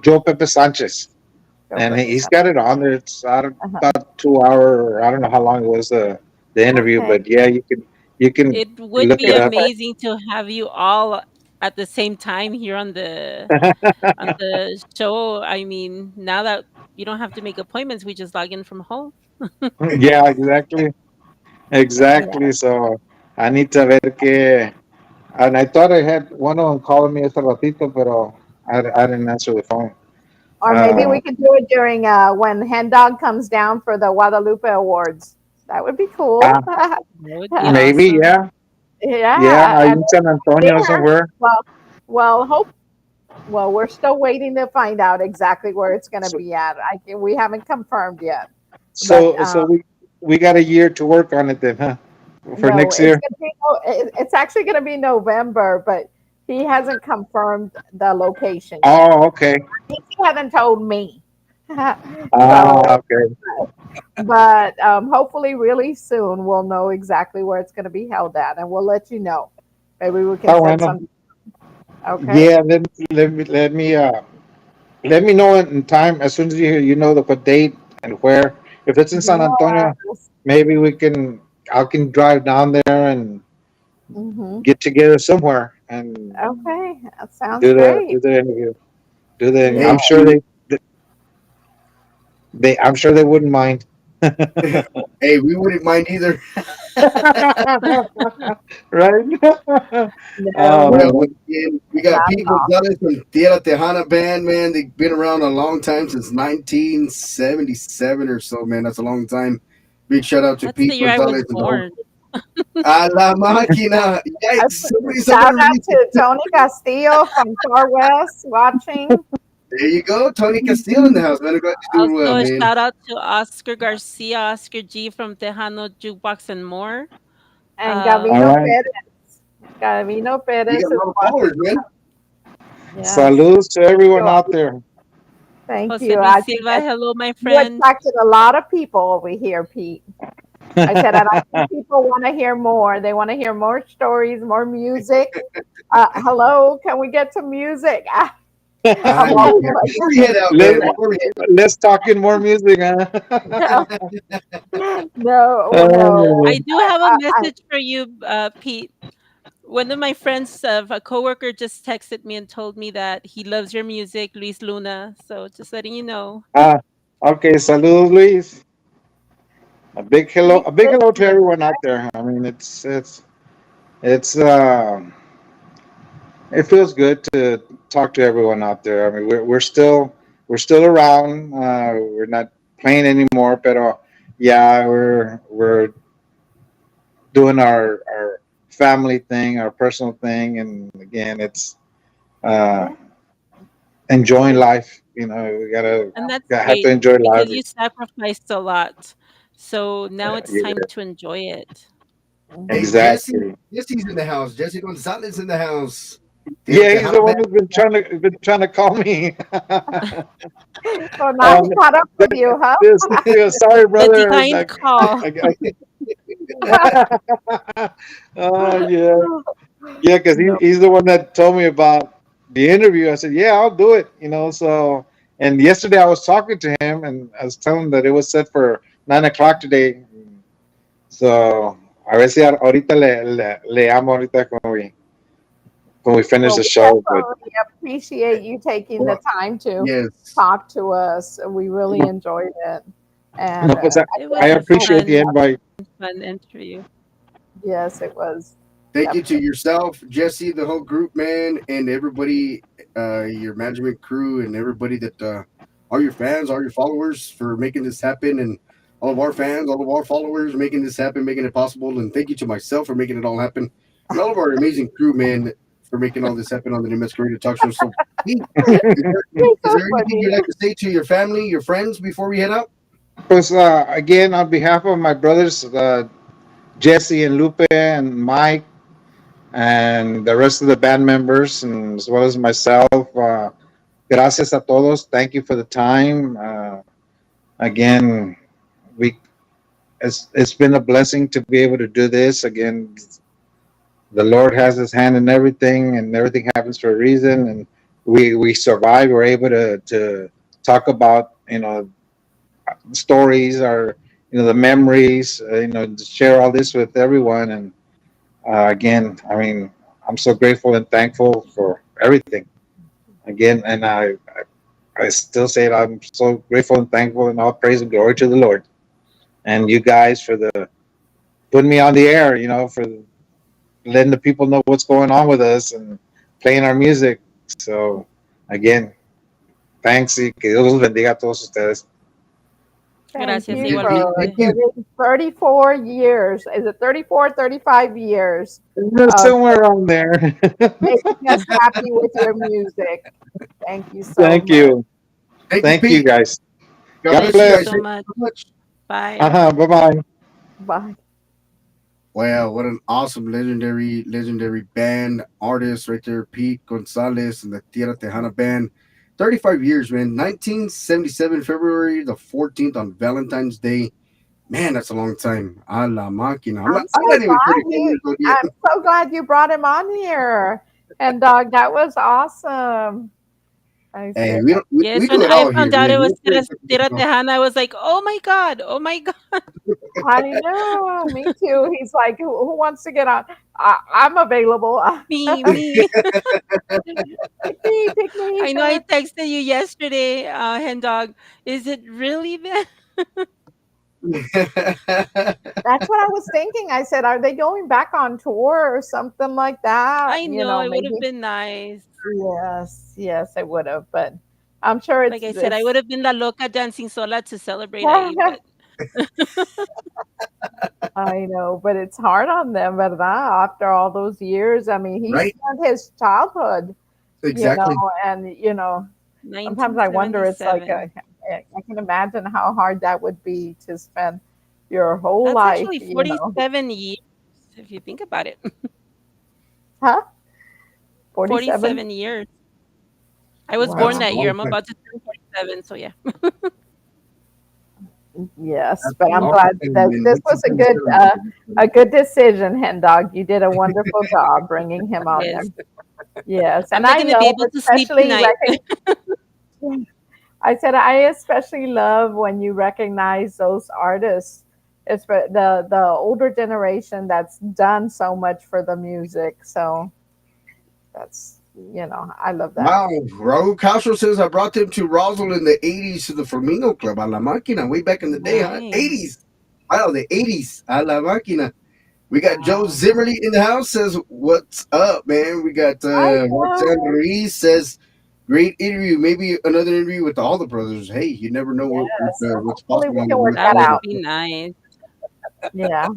Joe Pepe Sanchez, Go and Purpose. he's got it on there. It's Uh-huh. about 2 hour. I don't know how long it was the interview, Okay. but yeah, you can It would look be it up. Yeah. amazing to have you all at the same time here on the show. I mean, now that you don't have to make appointments, we just log in from home. Yeah, exactly, Yeah. exactly. So I need to ver que. And I thought I had one of them calling me hace ratito, pero I didn't answer the phone. Or maybe Uh, we could do it during when Hen Dog comes down for the Guadalupe Awards. That would be cool. uh, That would be maybe, awesome. yeah, yeah. Yeah, and In San Antonio there. somewhere. Well, well, hope. Well, we're still waiting to find out exactly where it's going to So, be at. We haven't confirmed yet, but so we got a year to work on it then, huh? For no, next it's year. going to be. It's actually going to be November, but he hasn't confirmed the location yet. Oh, okay. He hasn't told me. Ah, So, okay. but hopefully, really soon, we'll know exactly where it's going to be held at, and we'll let you know. Maybe we can Oh, set bueno. some. Okay. Yeah, let me know in time as soon as you know the date and where. If it's in San Antonio, Yes. maybe I can drive down there and Hmm. get together somewhere and Okay. That sounds do the great. do the interview. Do the Hey, I'm Yeah. sure they wouldn't mind. hey, we wouldn't mind either. Right? No, Well, uh, once again, we got not Pete at all. Gonzalez from Tierra Tejana band, man. They've been around a long time since 1977 or so, man. That's a long time. Big shout out to That's the Pete year I was Gonzalez and the whole born. A la máquina. I Yikes. put- Somebody Shout out released it. to Tony Castillo from Far West watching, There you go. Tony Castillo in the house, man. I'm glad you're doing well, Also, a man. shout out to Oscar Garcia, Oscar G from Tejano Jukebox and more. and all Gavino Um, right. Perez. Gavino You Perez got a is lot of watching. followers, man. Yes. Salutes to everyone So, out there. thank Jose you. Luis I think Silva, that hello, my you friend. attracted a lot of people over here, Pete. I said, and I think people want to hear more. They want to hear more stories, more music. Hello, can we get some music? I'm Yeah, always yeah. like, Before we head out, Let, man. Before we let's talk in more music, huh? no, no. Oh, I do have a I message for you, Pete. One of my friends, a coworker, just texted me and told me that he loves your music, Luis Luna. So just letting you know. ah, okay, saludos, Luis. he's A big hello to listening. everyone out there. I mean, it's it feels good to talk to everyone out there. I mean, we're still around. We're not playing anymore, pero yeah, we're doing our family thing, our personal thing, and again, it's uh, Yeah. enjoying life. You know, we gotta And that's have to great enjoy life. because you sacrificed a lot. So now it's Yeah, time to enjoy it. Hey, Mhm. Jesse's in the house. Jesse Gonzalez in the house. Tierra yeah, he's Tejana the one band. who's been trying to call me. So now he um, caught up with you, huh? this, yeah, sorry, The brother. behind call. Yeah, yeah, because No. he's the one that told me about the interview. I said, yeah, I'll do it. So and yesterday I was talking to him and I was telling him that it was set for 9 o'clock today. So a ver si ahorita le amo ahorita when we finish Well, the we show. But definitely appreciate you taking the Well, time to yes. talk to us. We really enjoyed it. And no, pues It I was again, a hope, appreciate the invite. fun interview. yes, it was Thank you to definitely. yourself, Jesse, the whole group, man, and everybody, your management crew, and everybody that are your fans, are your followers for making this happen, and all of our fans, all of our followers making this happen, making it possible. And thank you to myself for making it all happen, and all of our amazing crew, man, for making all this happen on the New Mexico Radio Talk Show. So, Pete, You're is so there anything funny. you'd like to say to your family, your friends before we head out? Pues again, on behalf of my brothers, Jesse and Lupe and Mike and the rest of the band members, and as well as myself. Gracias a todos. Thank you for the time. Again, we it's been a blessing to be able to do this. Again, the Lord has His hand in everything, and everything happens for a reason. And we survive. We're able to talk about stories or the memories. To share all this with everyone. And again, I mean, I'm so grateful and thankful for everything. Again, and I still say it. I'm so grateful and thankful, and all praise and glory to the Lord and you guys for the putting me on the air. For letting the people know what's going on with us and playing our music. So again, thanks y que Dios los bendiga a todos ustedes. Thank Gracias you Thank you. for Thank igualmente. you. giving 34 years. Is it 34, 35 years of Somewhere around there. making us happy with your music? Thank you so Thank much. you. Thank you, Thank you Pete. guys. God God bless Thank you you guys. bless. so Thank much. you so much. Bye. Bye bye. Bye. Wow, what an awesome, legendary band artist right there, Pete Gonzalez and the Tierra Tejana band. 35 years, man. 1977, February the 14th on Valentine's Day. Man, that's a long time. A la máquina. I'm not, I'm I'm so not even glad 35 you. years old yet. I'm so glad you brought him on here. And that was awesome. I Hey, said, we Yes, do when it I all here, found out man. it was We're very Tierra technical. Tejana, I was like, oh my God, oh my God. I know, me too. He's like, who wants to get on? I'm available. Me. Pick me. I know I texted you yesterday, Hen Dog. Is it really them? That's what I was thinking. I said, are they going back on tour or something like that? I know it would have Maybe. been nice. Yes, yes, I would have, but I'm sure Like it's I said, I this. would have been La Loca dancing sola to celebrate ahí, but I know, but it's hard on them, ¿verdad? After all those years. I mean, he Right? spent his childhood, Exactly. and sometimes I wonder, it's like, 1977. I can imagine how hard that would be to spend your whole That's life, actually 47 years, if you think about it. Huh? 47? 47 years. I was born That's a Wow. that year. long I'm time. about to turn 47, so yeah. Yes, That's but a I'm long glad time, that man. this was a 1977. good decision, Hen Dog. You did a wonderful job bringing him on there. Yes. Yes, I'm and not I gonna be love able to sleep especially tonight. I said I especially love when you recognize those artists. It's for the older generation that's done so much for the music. So that's I love that. Wow, Raul Castro says I brought them to Roswell in the 80s to the Flamingo Club, a la máquina, way back in the day, huh? Nice. 80s. Wow, the 80s, a la máquina. We got Joe Wow. Zimmerly in the house. Says, "What's up, man?" We got Hi, Roxanne Joe. Ruiz says, "Great interview. Maybe another interview with all the brothers." Hey, you never know Yes. what's Hopefully possible we on the can work Women's That that Radio. would out. be nice. Yeah.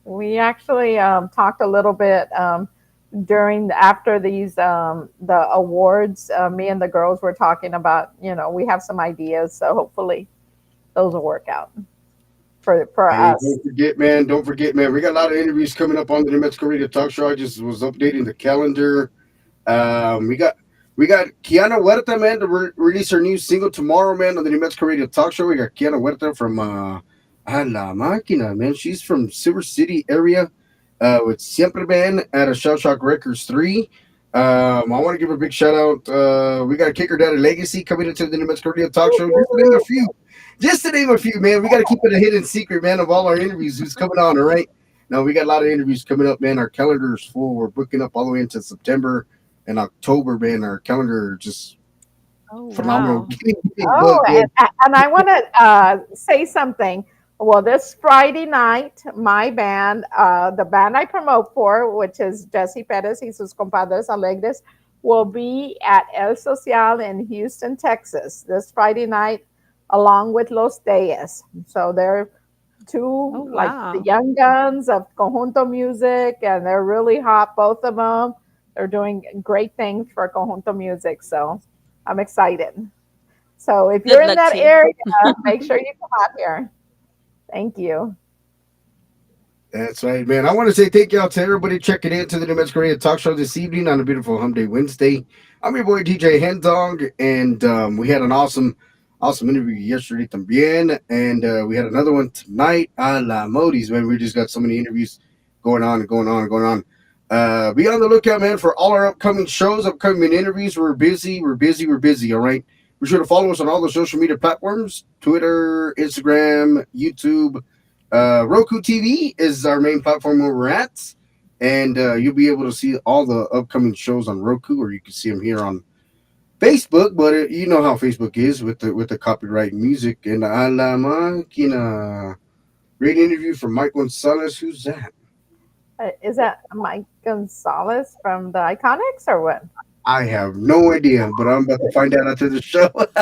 We actually talked a little bit after these the awards. Me and the girls were talking about, we have some ideas, so hopefully those will work out for Hey, us. don't forget, man. Don't forget, man. We got a lot of interviews coming up on the New Mexico Radio Talk Show. I just was updating the calendar. We got Kiana Huerta, man, to release her new single tomorrow, man, on the New Mexico Radio Talk Show. We got Kiana Huerta from A La Máquina, man. She's from Silver City area, with Siempre Man at a Shell Shock Records 3. I want to give a big shout out. We got Kicker Daddy Legacy coming into the New Mexico Radio Talk Show. Just to name a few. Just to name a few, man. We got to keep it a hidden secret, man, of all our interviews. Who's coming on, all right? No, we got a lot of interviews coming up, man. Our calendar is full. We're booking up all the way into September and October, man. Our calendar just Oh, phenomenal. wow. Getting Oh, booked, man. and I want to say something. Well, this Friday night, my band, the band I promote for, which is Jesse Perez y sus compadres alegres, will be at El Social in Houston, Texas, this Friday night, along with Los Deyes. So they're Oh, two like the wow. young guns of conjunto music, and they're really hot, both of them. They're doing great things for conjunto music, so I'm excited. So if you're Good in luck that to you. area, make sure you come out here. Thank you. That's right, man. I want to say thank you all to everybody checking in to the New Mexico Radio Talk Show this evening on a beautiful Hump Day Wednesday. I'm your boy DJ Hendog, and we had an awesome interview yesterday también, and we had another one tonight a la Modis, man. We just got so many interviews going on and going on and going on. Be on the lookout, man, for all our upcoming shows, upcoming interviews. We're busy, all right? Be sure to follow us on all the social media platforms: Twitter, Instagram, YouTube. Roku TV is our main platform where we're at, and you'll be able to see all the upcoming shows on Roku, or you can see them here on Facebook. But you know how Facebook is with the copyright music. And a la máquina. Great interview from Mike Gonzalez. Who's that? Is that Mike Gonzalez from the Iconics or what? I have no idea, but I'm about to find out after the show. But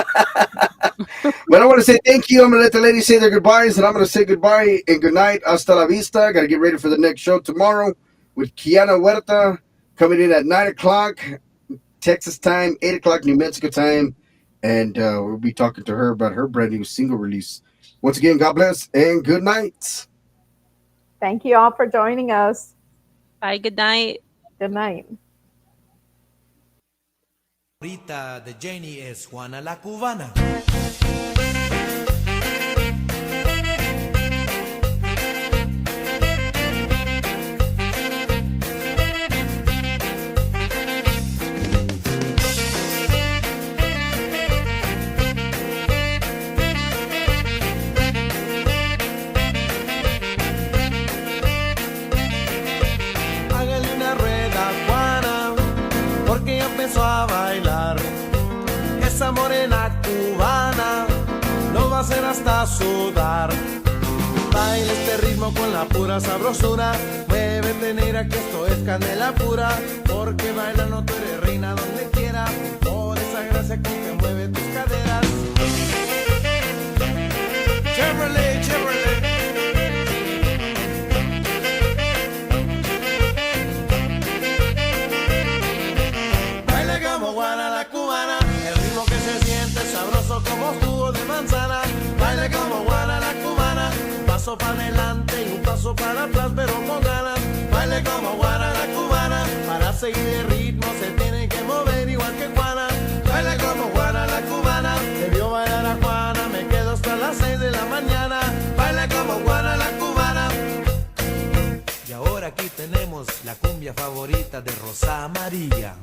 I want to say thank you. I'm going to let the ladies say their goodbyes, and I'm going to say goodbye and good night. Hasta la vista. Got to get ready for the next show tomorrow with Kiana Huerta coming in at 9 o'clock Texas time, 8 o'clock New Mexico time. And we'll be talking to her about her brand new single release. Once again, God bless and good night. Thank you all for joining us. Bye. Good night. Good night. Ahorita de Jenny es Juana la Cubana. Hágale una rueda, Juana, porque ya empezó a bailar. Esa morena cubana nos va a hacer hasta sudar. Baila este ritmo con la pura sabrosura. Muévete, negra, que esto es canela pura. Porque bailando tú eres reina donde quiera. Por esa gracia con que mueve tus caderas. Chevrolet, Chevrolet. Baila como Juana la cubana, el ritmo que se siente sabroso como jugo de manzana. Baila como Juana la cubana, un paso para adelante y un paso para atrás, pero con ganas. Baila como Juana la cubana, para seguir el ritmo se tiene que mover igual que Juana. Baila como Juana la cubana, debió bailar a Juana, me quedo hasta las 6 de la mañana. Baila como Juana la cubana. Y ahora aquí tenemos la cumbia favorita de Rosa María.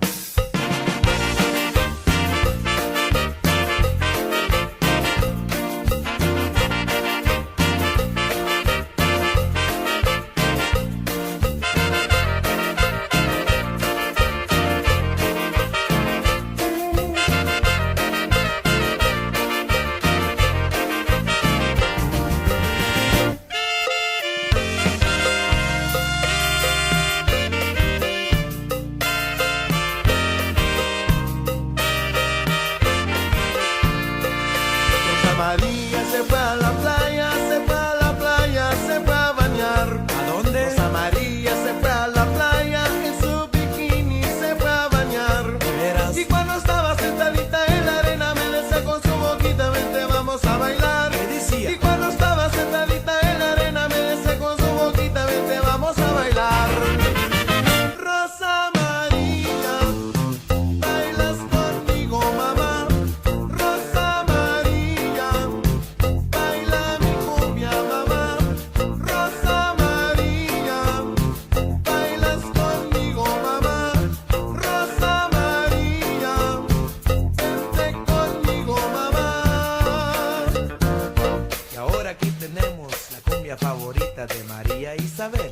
María Isabel.